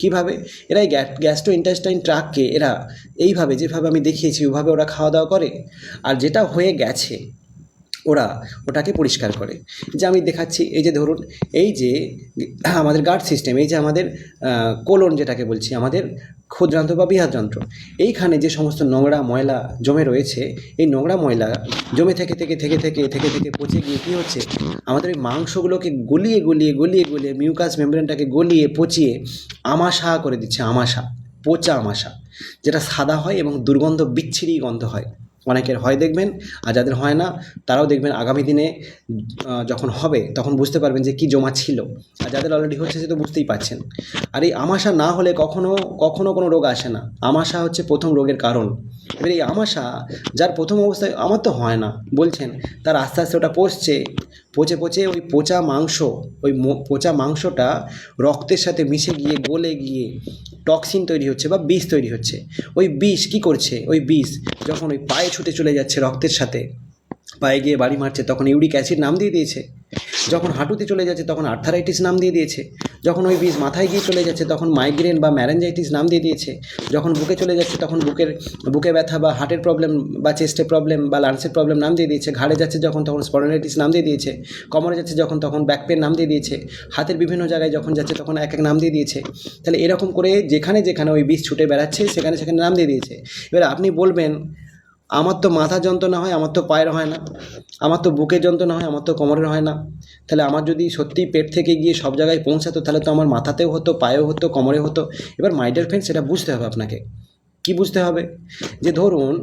কীভাবে, এরা এই গ্যাস্ট্রো ইন্টেস্টাইন ট্র্যাক্টকে এরা এইভাবে, যেভাবে আমি দেখিয়েছি ওভাবে ওরা খাওয়া দাওয়া করে, আর যেটা হয়ে গেছে ওরা ওটাকে পরিষ্কার করে। যে আমি দেখাচ্ছি, এই যে ধরুন, এই যে আমাদের গার্ড সিস্টেম, এই যে আমাদের কোলন যেটাকে বলছি, আমাদের ক্ষুদ্রান্ত বা বৃহদান্ত্র, এইখানে যে সমস্ত নোংরা ময়লা জমে রয়েছে, এই নোংরা ময়লা জমে থেকে পচে গিয়ে কী হচ্ছে, আমাদের এই মাংসগুলোকে গলিয়ে মিউকাস মেমব্রেনটাকে গলিয়ে পচিয়ে আমাশা করে দিচ্ছে, আমাশা, পচা আমাশা, যেটা সাদা হয় এবং দুর্গন্ধ, বিচ্ছিরি গন্ধ হয়। অনেকের হয় দেখবেন, আর যাদের হয় না তারাও দেখবেন আগামী দিনে যখন হবে তখন বুঝতে পারবেন যে কী জমা ছিল, আর যাদের অলরেডি হচ্ছে সে তো বুঝতেই পারছেন। আর এই আমাশা না হলে কখনো কোনো রোগ আসে না, আমাশা হচ্ছে প্রথম রোগের কারণ। এবার এই আমাশা যার প্রথম অবস্থায় আমার তো হয় না বলছেন, তার আস্তে আস্তে ওটা পচে ওই পচা মাংস, ওই পচা মাংসটা রক্তের সাথে মিশে গিয়ে গলে গিয়ে টক্সিন তৈরি হচ্ছে বা বিষ তৈরি হচ্ছে। ওই বিষ কী করছে, ওই বিষ যখন ওই পায়ে ছুটে চলে যাচ্ছে রক্তের সাথে, পায়ে গিয়ে বাড়ি মারছে, তখন ইউরিক অ্যাসিড নাম দিয়ে দিয়েছে, যখন হাঁটুতে চলে যাচ্ছে তখন আর্থারাইটিস নাম দিয়ে দিয়েছে, যখন ওই বিষ মাথায় গিয়ে চলে যাচ্ছে তখন মাইগ্রেন বা ম্যারেঞ্জাইটিস নাম দিয়ে দিয়েছে, যখন বুকে চলে যাচ্ছে তখন বুকে ব্যথা বা হার্টের প্রবলেম বা চেস্টের প্রবলেম বা লাংসের প্রবলেম নাম দিয়ে দিয়েছে, ঘাড়ে যাচ্ছে যখন তখন স্পন্ডাইলাইটিস নাম দিয়ে দিয়েছে, কোমরে যাচ্ছে যখন তখন ব্যাক পেন নাম দিয়ে দিয়েছে, হাতের বিভিন্ন জায়গায় যখন যাচ্ছে তখন এক নাম দিয়ে দিয়েছে। তাহলে এরকম করে যেখানে ওই বিষ ছুটে বেড়াচ্ছে সেখানে নাম দিয়ে দিয়েছে। এবার আপনি বলবেন, আমার তো মাথা যন্ত্রণা হয়, আমার তো পায়ের হয় না, আমার তো বুকের যন্ত্রণা হয়, আমার তো কোমরের হয় না। তাহলে আমার যদি সত্যিই পেট থেকে গিয়ে সব জায়গায় পৌঁছাতো তাহলে তো আমার মাথাতেও হতো, পায়েও হতো, কোমরে হতো। এবার মাই ডিয়ার ফ্রেন্ড, সেটা বুঝতে হবে আপনাকে। কি বুঝতে হবে, যে ধরুন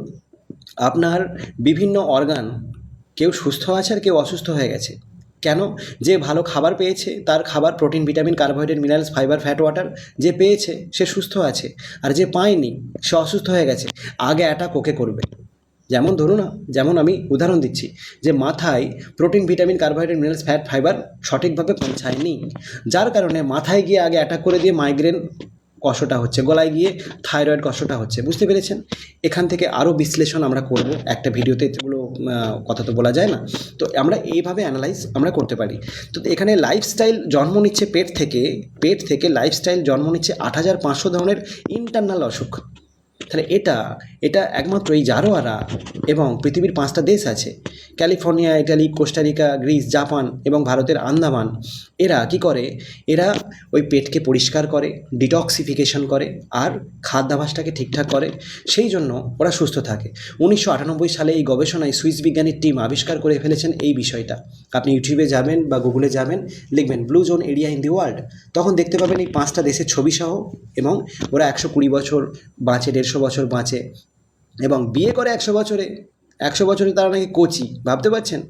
আপনার বিভিন্ন অর্গান, কেউ সুস্থ আছে আর কেউ অসুস্থ হয়ে গেছে। কেন, যে ভালো খাবার পেয়েছে, তার খাবার protein, vitamin, carbohydrate, minerals, fibre, fat, water যে পেয়েছে সে সুস্থ আছে, আর যে পায়নি সে অসুস্থ হয়ে গেছে। আগে অ্যাটাক ওকে করবে। যেমন আমি উদাহরণ দিচ্ছি, যে মাথায় protein, vitamin, carbohydrate, minerals, fat, fibre সঠিকভাবে পৌঁছায়নি, যার কারণে মাথায় গিয়ে আগে অ্যাটাক করে দিয়ে মাইগ্রেন কষ্টটা হচ্ছে, গলায় গিয়ে থাইরয়েড কষ্টটা হচ্ছে। বুঝতে পেরেছেন? এখান থেকে আরও বিশ্লেষণ আমরা করব একটা ভিডিওতে, এগুলো কথা তো বলা যায় না। তো আমরা এইভাবে অ্যানালাইজ আমরা করতে পারি। তো এখানে লাইফস্টাইল জন্ম নিচ্ছে পেট থেকে লাইফস্টাইল জন্ম নিচ্ছে 8,500 ধরনের ইন্টারনাল অসুখ। তাহলে এটা এটা একমাত্র এই জারোয়ারা এবং পৃথিবীর 5টা দেশ আছে, California, Italy, Costa Rica, Greece, Japan এবং ভারতের আন্দামান। এরা কি করে, এরা ওই পেটকে পরিষ্কার করে, ডিটক্সিফিকেশন করে আর খাদ্যাভ্যাসটাকে ঠিকঠাক করে, সেই জন্য ওরা সুস্থ থাকে। 1998 সালে এই গবেষণায় সুইস বিজ্ঞানীর টিম আবিষ্কার করে ফেলেছেন এই বিষয়টা। আপনি ইউটিউবে যাবেন বা গুগলে যাবেন, লিখবেন blue zone area in the world, তখন দেখতে পাবেন এই 5টা দেশের ছবি সহ, এবং ওরা 120 বছর বাঁচে, 150 বছর বাঁচে এবং বিয়ে করে 100 বছরে। 100 বছরে তারা নাকি কচি, ভাবতে পারছেন?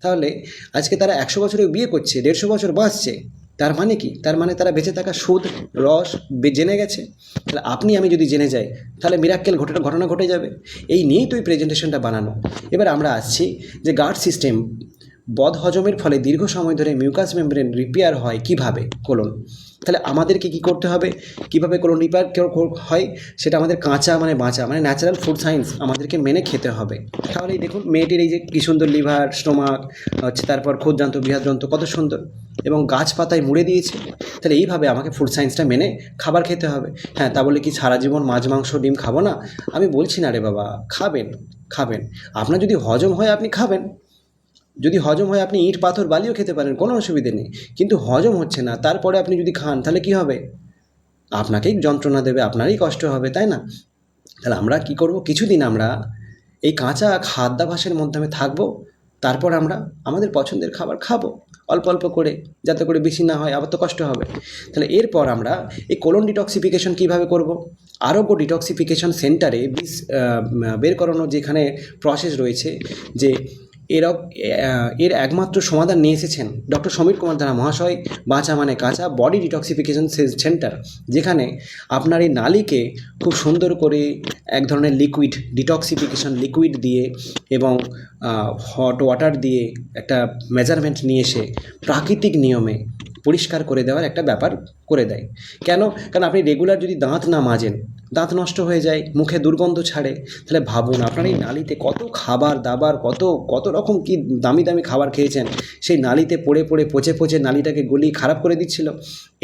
তাহলে আজকে তারা 100 বছরে বিয়ে করছে, 150 বছর বাঁচছে, তার মানে কি? তার মানে তারা বেঁচে থাকা সুদ রস জেনে গেছে। তাহলে আপনি আমি যদি জেনে যাই, তাহলে মিরাক্কেল ঘটনা ঘটে যাবে। এই নিয়েই তো এই প্রেজেন্টেশনটা বানানো। এবার আমরা আসছি যে গার্ড সিস্টেম বদ হজমের ফলে দীর্ঘ সময় ধরে মিউকাস মেমব্রেন রিপেয়ার হয় কিভাবে, কোলন। তাহলে আমাদেরকে কি করতে হবে, কিভাবে কোলন রিপেয়ার হয়, সেটা আমাদের কাঁচা মানে বাঁচা মানে ন্যাচারাল ফুড সায়েন্স আমাদেরকে মেনে খেতে হবে। তাহলে এই দেখুন মেয়েটির এই যে কী সুন্দর লিভার, স্টোমাক হচ্ছে, তারপর ক্ষুদ্রান্ত বৃহদ্রান্ত কত সুন্দর, এবং গাছপাতায় মুড়ে দিয়েছে। তাহলে এইভাবে আমাকে ফুড সায়েন্সটা মেনে খাবার খেতে হবে। হ্যাঁ, তা বলে কি সারা জীবন মাছ মাংস ডিম খাবো না? আমি বলছি না রে বাবা, খাবেন খাবেন, আপনার যদি হজম হয় আপনি খাবেন, যদি হজম হয় আপনি ইট পাথর বালিও খেতে পারেন, কোনো অসুবিধে নেই। কিন্তু হজম হচ্ছে না, তারপরে আপনি যদি খান তাহলে কি হবে? আপনাকেই যন্ত্রণা দেবে, আপনারই কষ্ট হবে, তাই না? তাহলে আমরা কি করব, কিছুদিন আমরা এই কাঁচা খাদ্যাভ্যাসের মাধ্যমে থাকবো, তারপর আমরা আমাদের পছন্দের খাবার খাবো অল্প অল্প করে, যাতে করে বেশি না হয়, আবার তো কষ্ট হবে। তাহলে এরপর আমরা এই কোলন ডিটক্সিফিকেশন কীভাবে করব? আরোগ্য ডিটক্সিফিকেশন সেন্টারে বের করানো যেখানে প্রসেস রয়েছে, যে এর একমাত্র সমাধান নিয়ে এসেছেন ডক্টর সমীর কুমার ধারা মহাশয়, বাঁচা মানে কাঁচা বডি ডিটক্সিফিকেশন সেন্টার, যেখানে আপনার এই নালীকে খুব সুন্দর করে এক ধরনের লিকুইড ডিটক্সিফিকেশন লিকুইড দিয়ে এবং হট ওয়াটার দিয়ে একটা মেজারমেন্ট নিয়ে এসে প্রাকৃতিক নিয়মে পরিষ্কার করে দেওয়ার একটা ব্যাপার করে দেয়। কেন? কারণ আপনি রেগুলার যদি দাঁত না মাজেন, দাঁত নষ্ট হয়ে যায়, মুখে দুর্গন্ধ ছাড়ে, তাহলে ভাবুন আপনার এই নালীতে কত খাবার দাবার, কত কত রকম কি দামি দামি খাবার খেয়েছেন, সেই নালীতে পড়ে পড়ে পচে পচে নালীটাকে গলিয়ে খারাপ করে দিচ্ছিল।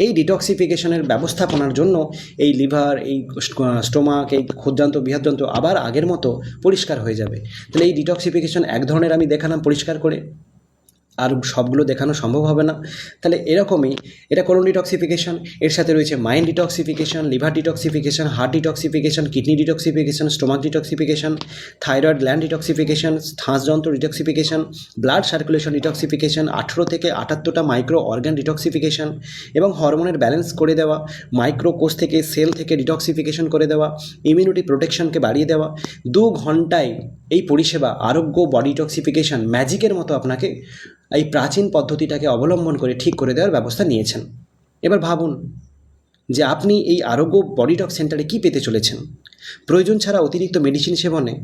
এই ডিটক্সিফিকেশনের ব্যবস্থাপনার জন্য এই লিভার, এই স্টোমাক, এই ক্ষুদ্রান্ত বৃহদ্রান্ত আবার আগের মতো পরিষ্কার হয়ে যাবে। তাহলে এই ডিটক্সিফিকেশন এক ধরনের আমি দেখালাম পরিষ্কার করে, আর সবগুলো দেখানো সম্ভব হবে না। তাহলে এরকমই এটা কোলন ডিটক্সিফিকেশন, এর সাথে রয়েছে mind detoxification, liver detoxification, heart detoxification, kidney detoxification, stomach detoxification, thyroid gland detoxification, শ্বাসযন্ত্র ডিটক্সিফিকেশন, ব্লাড সার্কুলেশন ডিটক্সিফিকেশন, 18 থেকে 78টা মাইক্রো অর্গান ডিটক্সিফিকেশন এবং হরমোনের ব্যালেন্স করে দেওয়া, মাইক্রো কোষ থেকে সেল থেকে ডিটক্সিফিকেশন করে দেওয়া, ইমিউনিটি প্রোটেকশনকে বাড়িয়ে দেওয়া। 2 ঘন্টায় এই পরিষেবা আরোগ্য বডি ডিটক্সিফিকেশন ম্যাজিকের মতো আপনাকে এই প্রাচীন পদ্ধতিটাকে অবলম্বন করে ঠিক করে দেওয়ার ব্যবস্থা নিয়েছেন। এবার ভাবুন যে আপনি এই আরোগ্য বডি ডক সেন্টারে কী পেতে চলেছেন। প্রয়োজন ছাড়া অতিরিক্ত মেডিসিন সেবনে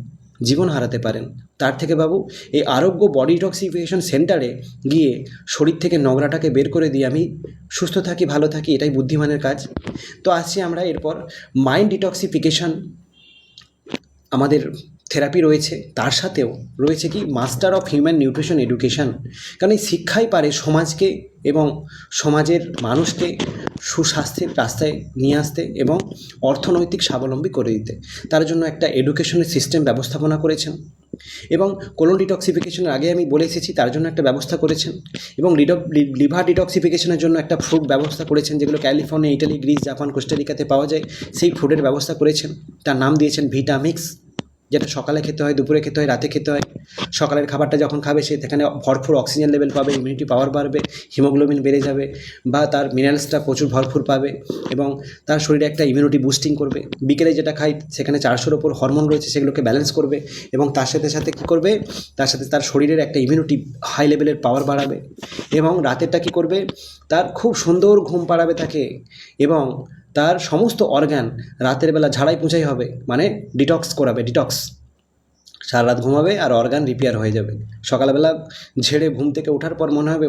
জীবন হারাতে পারেন। তার থেকে বাবু এই আরোগ্য বডি ডিটক্সিফিকেশন সেন্টারে গিয়ে শরীর থেকে নোংরাটাকে বের করে দিয়ে আমি সুস্থ থাকি, ভালো থাকি, এটাই বুদ্ধিমানের কাজ। তো আসছি আমরা এরপর মাইন্ড ডিটক্সিফিকেশন আমাদের থেরাপি রয়েছে, তার সাথেও রয়েছে কি master of human nutrition education. কারণ এই শিক্ষাই পারে সমাজকে এবং সমাজের মানুষকে সুস্বাস্থ্যের রাস্তায় নিয়ে আসতে এবং অর্থনৈতিক স্বাবলম্বী করে দিতে। তার জন্য একটা এডুকেশনের সিস্টেম ব্যবস্থাপনা করেছেন, এবং কোলন ডিটক্সিফিকেশনের আগে আমি বলে এসেছি তার জন্য একটা ব্যবস্থা করেছেন, এবং লিভার ডিটক্সিফিকেশনের জন্য একটা ফুড ব্যবস্থা করেছেন, যেগুলো ক্যালিফোর্নিয়া, ইটালি, গ্রিস, জাপান, কোস্টারিকাতে পাওয়া যায়। সেই ফুডের ব্যবস্থা করেছেন, তার নাম দিয়েছেন ভিটামিক্স, যেটা সকালে খেতে হয়, দুপুরে খেতে হয়, রাতে খেতে হয়। সকালের খাবারটা যখন খাবে সেখানে ভরপুর অক্সিজেন লেভেল পাবে, ইমিউনিটি পাওয়ার বাড়বে, হিমোগ্লোবিন বেড়ে যাবে, বা তার মিনারেলসটা প্রচুর ভরপুর পাবে এবং তার শরীরে একটা ইমিউনিটি বুস্টিং করবে। বিকেলে যেটা খাই সেখানে 400-র ওপর হরমোন রয়েছে, সেগুলোকে ব্যালেন্স করবে এবং তার সাথে সাথে কী করবে, তার সাথে তার শরীরের একটা ইমিউনিটি হাই লেভেলের পাওয়ার বাড়াবে। এবং রাতেরটা কী করবে, তার খুব সুন্দর ঘুম পাড়াবে তাকে, এবং তার সমস্ত অর্গান রাতের বেলা ঝাড়াই পোঁছাই হবে, মানে ডিটক্স করাবে, ডিটক্স। সারা রাত ঘুমাবে আর অর্গান রিপেয়ার হয়ে যাবে। সকালবেলা ঝেড়ে ঘুম থেকে ওঠার পর মনে হবে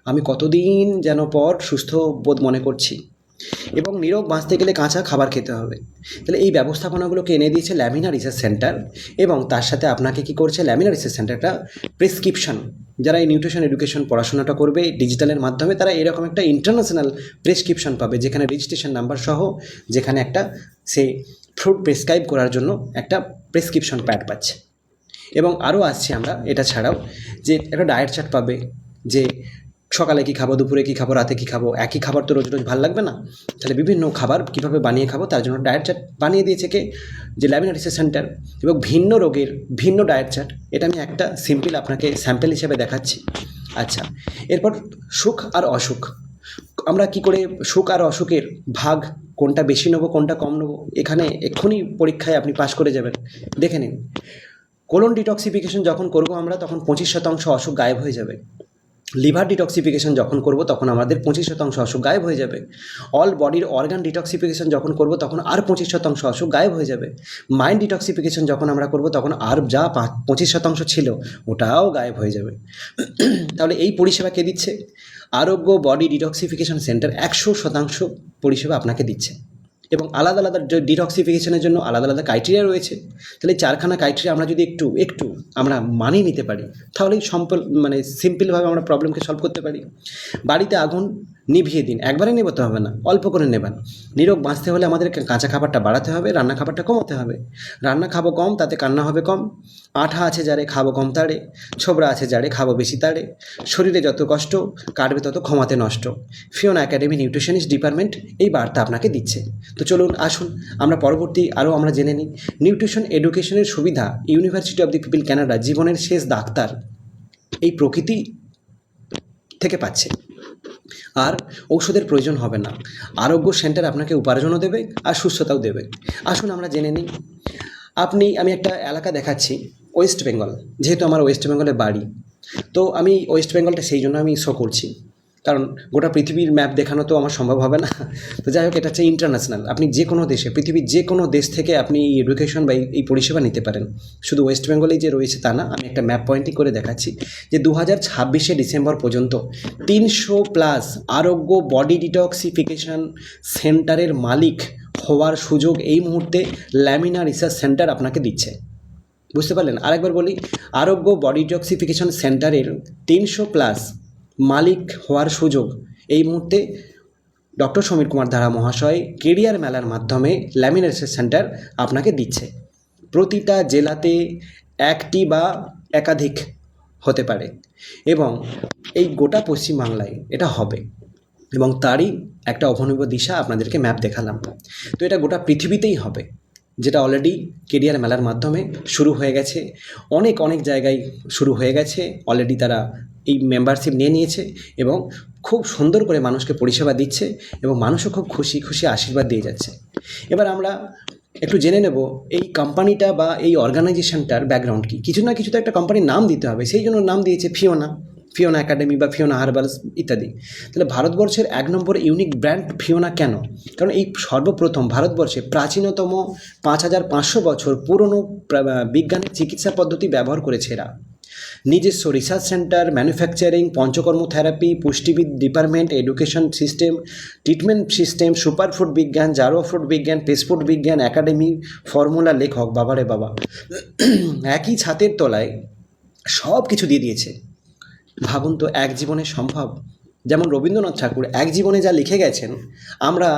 আমি কতদিন যেন পর সুস্থ বোধ মনে করছি। এবং নিরোগ বাঁচতে গেলে কাঁচা খাবার খেতে হবে। তাহলে এই ব্যবস্থাপনাগুলোকে এনে দিয়েছে ল্যামিনা রিসার্চ সেন্টার, এবং তার সাথে আপনাকে কি করছে ল্যামিনা রিসার্চ সেন্টারটা প্রেসক্রিপশন, যারা এই নিউট্রিশন এডুকেশন পড়াশোনাটা করবে ডিজিটালের মাধ্যমে, তারা এরকম একটা ইন্টারন্যাশনাল প্রেসক্রিপশন পাবে, যেখানে রেজিস্ট্রেশন নাম্বার সহ, যেখানে একটা সে ফ্রুট প্রেসক্রাইব করার জন্য একটা প্রেসক্রিপশন প্যাড পাচ্ছে। এবং আরও আসছি আমরা এটা ছাড়াও যে একটা ডায়েট চার্ট পাবে, যে সকালে কী খাবো, দুপুরে কী খাবো, রাতে কী খাবো। একই খাবার তো রোজ রোজ ভালো লাগবে না, তাহলে বিভিন্ন খাবার কীভাবে বানিয়ে খাবো তার জন্য ডায়েট চার্ট বানিয়ে দিয়েছে কে, যে ল্যামিনার রিসার্চ সেন্টার। এবং ভিন্ন রোগের ভিন্ন ডায়েট চার্ট, এটা আমি একটা সিম্পল আপনাকে স্যাম্পল হিসেবে দেখাচ্ছি। আচ্ছা, এরপর সুখ আর অসুখ, আমরা কি করে সুখ আর অসুখের ভাগ, কোনটা বেশি নেবো কোনটা কম নেবো, এখানে এক্ষুনি পরীক্ষায় আপনি পাশ করে যাবেন। দেখে নিন, কোলন ডিটক্সিফিকেশন যখন করব আমরা, তখন 25% অসুখ গায়েব হয়ে যাবে। লিভার ডিটক্সিফিকেশন যখন করব তখন আমাদের 25% অসুখ গায়েব হয়ে যাবে। অল বডির অর্গান ডিটক্সিফিকেশন যখন করব তখন আর 25% অসুখ গায়েব হয়ে যাবে। মাইন্ড ডিটক্সিফিকেশন যখন আমরা করব তখন আর যা 25% ছিল ওটাও গায়েব হয়ে যাবে। তাহলে এই পরিষেবা কে দিচ্ছে? আরোগ্য বডি ডিটক্সিফিকেশন সেন্টার 100% পরিষেবা আপনাকে দিচ্ছে। এবং আলাদা আলাদা ডিটক্সিফিকেশনের জন্য আলাদা আলাদা ক্রাইটেরিয়া রয়েছে। তাহলে 4খানা ক্রাইটেরিয়া আমরা যদি একটু আমরা মানিয়ে নিতে পারি, তাহলেই সিম্পলভাবে আমরা প্রবলেমকে সলভ করতে পারি। বাড়িতে আগুন নিভিয়ে দিন, একবারে নেভাতে হবে না, অল্প করে নেবেন। নিরোগ বাঁচতে হলে আমাদের কাঁচা খাবারটা বাড়াতে হবে, রান্না খাবারটা কমাতে হবে। রান্না খাবো কম, তাতে কান্না হবে কম। আঠা আছে যারে, খাবো কম তারে। ছোবড়া আছে যারে, খাবো বেশি তারে। শরীরে যত কষ্ট, কাটবে তত ক্ষমাতে নষ্ট। ফিওনা একাডেমি নিউট্রিশনিস্ট ডিপার্টমেন্ট এই বার্তা আপনাকে দিচ্ছে। তো চলুন আসুন আমরা পরবর্তী আমরা জেনে নিই নিউট্রিশন এডুকেশনের সুবিধা। University of the people Canada জীবনের শেষ ডাক্তার এই প্রকৃতি থেকে পাচ্ছে। আর ঔষধের প্রয়োজন হবে না। আরোগ্য সেন্টার আপনাকে উপার্জনও দেবে আর সুস্থতাও দেবে। আসুন আমরা জেনে নিই। আমি একটা এলাকা দেখাচ্ছি, ওয়েস্ট বেঙ্গল। যেহেতু আমার ওয়েস্ট বেঙ্গলে বাড়ি, তো আমি ওয়েস্ট বেঙ্গলটা সেই জন্য আমি শো করছি, কারণ গোটা পৃথিবীর ম্যাপ দেখানো তো আমার সম্ভব হবে না। তো যাই হোক, এটা হচ্ছে ইন্টারন্যাশনাল। আপনি যে কোনো দেশে, পৃথিবীর যে কোনো দেশ থেকে আপনি এই এডুকেশন বা এই পরিষেবা নিতে পারেন। শুধু ওয়েস্ট বেঙ্গলেই যে রয়েছে তা না, আমি একটা ম্যাপ পয়েন্টিং করে দেখাচ্ছি যে 2026 ডিসেম্বর পর্যন্ত 300+ আরোগ্য বডি ডিটক্সিফিকেশন সেন্টারের মালিক হওয়ার সুযোগ এই মুহূর্তে ল্যামিনা রিসার্চ সেন্টার আপনাকে দিচ্ছে। বুঝতে পারলেন? আরেকবার বলি, আরোগ্য বডি ডিটক্সিফিকেশন সেন্টারের 300+ মালিক হওয়ার সুযোগ এই মুহূর্তে ডক্টর সমীর কুমার ধারা মহাশয় কেরিয়ার মেলার মাধ্যমে ল্যামিনা রিসার্চ সেন্টার আপনাকে দিচ্ছে। প্রতিটা জেলাতে একটি বা একাধিক হতে পারে, এবং এই গোটা পশ্চিমবাংলায় এটা হবে, এবং তারই একটা অভিনব দিশা আপনাদেরকে ম্যাপ দেখালাম। তো এটা গোটা পৃথিবীতেই হবে, যেটা অলরেডি কেরিয়ার মেলার মাধ্যমে শুরু হয়ে গেছে। অনেক অনেক জায়গায় শুরু হয়ে গেছে অলরেডি, তারা এই মেম্বারশিপ নিয়ে নিয়েছে এবং খুব সুন্দর করে মানুষকে পরিষেবা দিচ্ছে, এবং মানুষও খুব খুশি খুশি আশীর্বাদ দিয়ে যাচ্ছে। এবার আমরা একটু জেনে নেব এই কোম্পানিটা বা এই অর্গানাইজেশনটার ব্যাকগ্রাউন্ড কী। কিছু না কিছু তো একটা কোম্পানির নাম দিতে হবে, সেই জন্য নাম দিয়েছে ফিওনা একাডেমি বা ফিওনা হার্বালস ইত্যাদি। তাহলে ভারতবর্ষের 1 নম্বর ইউনিক ব্র্যান্ড ফিওনা কেন? কারণ এই সর্বপ্রথম ভারতবর্ষে প্রাচীনতম 5500 বছর পুরনো বিজ্ঞানের চিকিৎসা পদ্ধতি ব্যবহার করেছে এরা। নিজস্ব research centre, manufacturing, panchakarma therapy, পুষ্টিবিদ department, education system, treatment system, superfood বিজ্ঞান, জারো ফুড বিজ্ঞান, পেসফুড বিজ্ঞান, একাডেমি, ফর্মুলা লেখক। বাবারে বাবা, একই ছাদের তলায় সব কিছু দিয়ে দিয়েছে। ভাবুন তো, এক জীবনে সম্ভব? যেমন রবীন্দ্রনাথ ঠাকুর এক জীবনে যা লিখে গেছেন, আমরা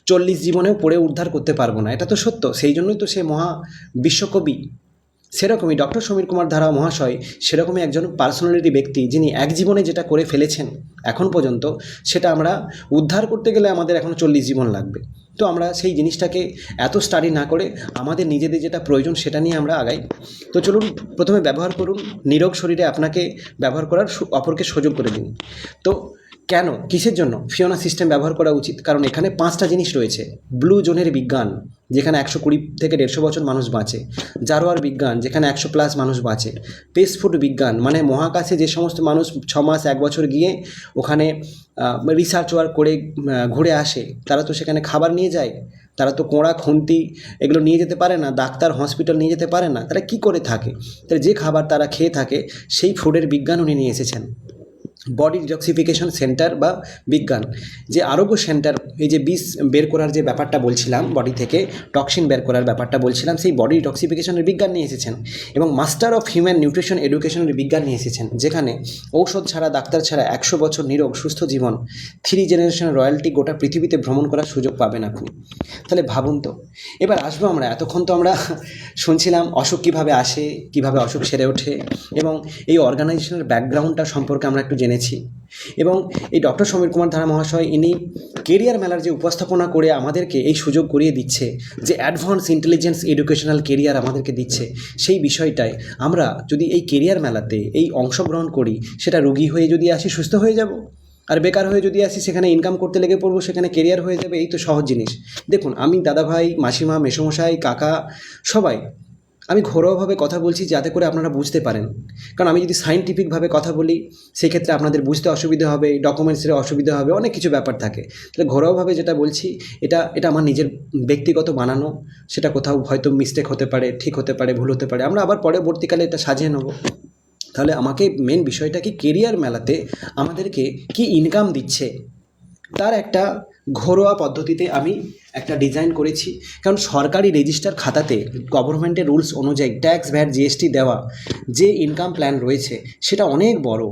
40 জীবনেও পড়ে উদ্ধার করতে পারবো না, এটা তো সত্য। সেই জন্যই তো সে মহা বিশ্বকবি। সেরকমই ডক্টর সমীর কুমার ধারা মহাশয় সেরকমই একজন পার্সোনালিটি ব্যক্তি, যিনি এক জীবনে যেটা করে ফেলেছেন এখন পর্যন্ত, সেটা আমরা উদ্ধার করতে গেলে আমাদের এখনও 40 জীবন লাগবে। তো আমরা সেই জিনিসটাকে এত স্টাডি না করে আমাদের নিজেদের যেটা প্রয়োজন সেটা নিয়ে আমরা আগাই। তো চলুন প্রথমে ব্যবহার করুন, নিরোগ শরীরে আপনাকে ব্যবহার করার অপরকে সুযোগ করে দিন। তো কেন, কিসের জন্য ফিওনা সিস্টেম ব্যবহার করা উচিত? কারণ এখানে 5টা জিনিস রয়েছে। ব্লু জোনের বিজ্ঞান, যেখানে 120 থেকে 150 বছর মানুষ বাঁচে। জারোয়ার বিজ্ঞান, যেখানে 100+ মানুষ বাঁচে। পেসফুড বিজ্ঞান, মানে মহাকাশে যে সমস্ত মানুষ 6 মাস 1 বছর গিয়ে ওখানে রিসার্চ ওয়ার্ক করে ঘুরে আসে, তারা তো সেখানে খাবার নিয়ে যায়। তারা তো কোঁড়া খুন্তি এগুলো নিয়ে যেতে পারে না, ডাক্তার হসপিটাল নিয়ে যেতে পারে না, তারা কি করে থাকে? তাহলে যে খাবার তারা খেয়ে থাকে সেই ফুডের বিজ্ঞান উনি নিয়ে এসেছেন। বডি ডিটক্সিফিকেশন সেন্টার বা বিজ্ঞান, যে আরোগ্য সেন্টার, এই যে বিষ বের করার যে ব্যাপারটা বলছিলাম, বডি থেকে টক্সিন বের করার ব্যাপারটা বলছিলাম, সেই বডি ডিটক্সিফিকেশনের বিজ্ঞান নিয়ে এসেছেন। এবং মাস্টার অফ হিউম্যান নিউট্রিশন এডুকেশনের বিজ্ঞান নিয়ে এসেছেন, যেখানে ঔষধ ছাড়া, ডাক্তার ছাড়া 100 বছর নিরোগ সুস্থ জীবন, 3 জেনারেশন রয়্যালটি গোটা পৃথিবীতে ভ্রমণ করার সুযোগ পাবেন আপনি। তাহলে ভাবুন তো। এবার আসবো আমরা, এতক্ষণ তো আমরা শুনছিলাম অসুখ কীভাবে আসে, কীভাবে অসুখ সেরে ওঠে, এবং এই অর্গানাইজেশনের ব্যাকগ্রাউন্ডটা সম্পর্কে আমরা একটু জেনেছি। এবং এই ডক্টর সমীর কুমার ধারা মহাশয়, ইনি কেরিয়ার মেলার যে উপস্থাপনা করে আমাদেরকে এই সুযোগ করিয়ে দিচ্ছে, যে অ্যাডভান্স ইন্টেলিজেন্স এডুকেশনাল কেরিয়ার আমাদেরকে দিচ্ছে, সেই বিষয়টায় আমরা যদি এই কেরিয়ার মেলাতে এই অংশগ্রহণ করি, সেটা রোগী হয়ে যদি আসি সুস্থ হয়ে যাব, আর বেকার হয়ে যদি আসি সেখানে ইনকাম করতে লেগে পড়বো, সেখানে কেরিয়ার হয়ে যাবে। এই তো সহজ জিনিস। দেখুন, আমি দাদাভাই, মাসিমা, মেসোমশাই, কাকা, সবাই আমি ঘরোয়াভাবে কথা বলছি যাতে করে আপনারা বুঝতে পারেন। কারণ আমি যদি সায়েন্টিফিকভাবে কথা বলি সেক্ষেত্রে আপনাদের বুঝতে অসুবিধা হবে, ডকুমেন্টসের অসুবিধা হবে, অনেক কিছু ব্যাপার থাকে। তাহলে ঘরোয়াভাবে যেটা বলছি, এটা আমার নিজের ব্যক্তিগত বানানো। সেটা কোথাও হয়তো মিস্টেক হতে পারে, ঠিক হতে পারে, ভুল হতে পারে, আমরা আবার পরবর্তীকালে এটা সাজিয়ে নেব। তাহলে আমাকে মেন বিষয়টা কি, কেরিয়ার মেলাতে আমাদেরকে কি ইনকাম দিচ্ছে তার একটা ঘরোয়া পদ্ধতিতে আমি একটা ডিজাইন করেছি। কারণ সরকারি রেজিস্টার খাতাতে গভর্নমেন্টের রুলস অনুযায়ী ট্যাক্স, ভ্যাট, জিএসটি দেওয়া যে ইনকাম প্ল্যান রয়েছে সেটা অনেক বড়,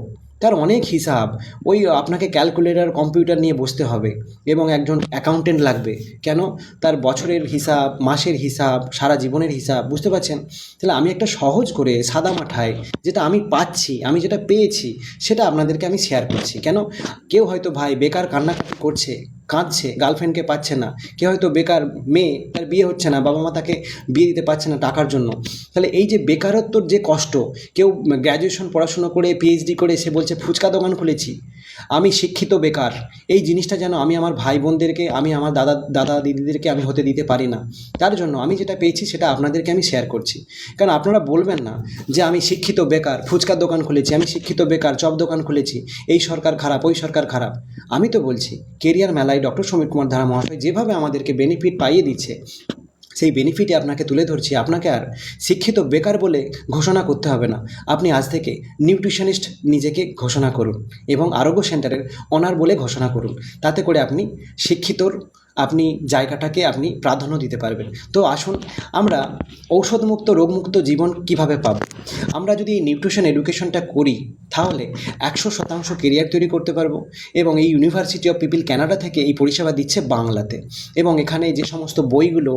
তার অনেক হিসাব। ওই আপনাকে ক্যালকুলেটর, কম্পিউটার নিয়ে বসতে হবে এবং একজন অ্যাকাউন্টেন্ট লাগবে। কেন? তার বছরের হিসাব, মাসের হিসাব, সারা জীবনের হিসাব, বুঝতে পারছেন? তাহলে আমি একটা সহজ করে সাদা মাঠায় যেটা আমি পাচ্ছি, আমি যেটা পেয়েছি, সেটা আপনাদেরকে আমি শেয়ার করছি। কেন? কেউ হয়তো ভাই বেকার কান্নাকাটি করছে, কাঁদছে, গার্লফ্রেন্ডকে পাচ্ছে না। কেউ হয়তো বেকার মেয়ে, তার বিয়ে হচ্ছে না, বাবা মা তাকে বিয়ে দিতে পারছে না টাকার জন্য। তাহলে এই যে বেকারত্বর যে কষ্ট, কেউ গ্র্যাজুয়েশন পড়াশুনো করে, পিএইচডি করে সে বলছে ফুচকা দোকান খুলেছি, আমি শিক্ষিত বেকার, এই জিনিসটা যেন আমি আমার ভাই বোনদেরকে, আমি আমার দাদা দিদিদেরকে আমি হতে দিতে পারি না। তার জন্য আমি যেটা পেয়েছি সেটা আপনাদেরকে আমি শেয়ার করছি। কারণ আপনারা বলবেন না যে আমি শিক্ষিত বেকার, ফুচকার দোকান খুলেছি, আমি শিক্ষিত বেকার, চপ দোকান খুলেছি, এই সরকার খারাপ, ওই সরকার খারাপ। আমি তো বলছি কেরিয়ার মেলায় ডক্টর সমীর কুমার ধারা মহাশয় যেভাবে আমাদেরকে বেনিফিট পাইয়ে দিচ্ছে, সেই বেনিফিটে আপনাকে তুলে ধরছি। আপনাকে আর শিক্ষিত বেকার বলে ঘোষণা করতে হবে না। আপনি আজ থেকে নিউট্রিশনিস্ট নিজেকে ঘোষণা করুন এবং আরোগ্য সেন্টারের অনার বলে ঘোষণা করুন। তাতে করে আপনি শিক্ষিতর আপনি জায়গাটাকে আপনি প্রাধান্য দিতে পারবেন। তো আসুন আমরা ঔষধমুক্ত, রোগমুক্ত জীবন কিভাবে পাব। আমরা যদি এই নিউট্রিশন এডুকেশনটা করি তাহলে 100% কেরিয়ার তৈরি করতে পারবো। এবং এই ইউনিভার্সিটি অফ পিপল কানাডা থেকে এই পরিষেবা দিচ্ছে বাংলাতে। এবং এখানে যে সমস্ত বইগুলো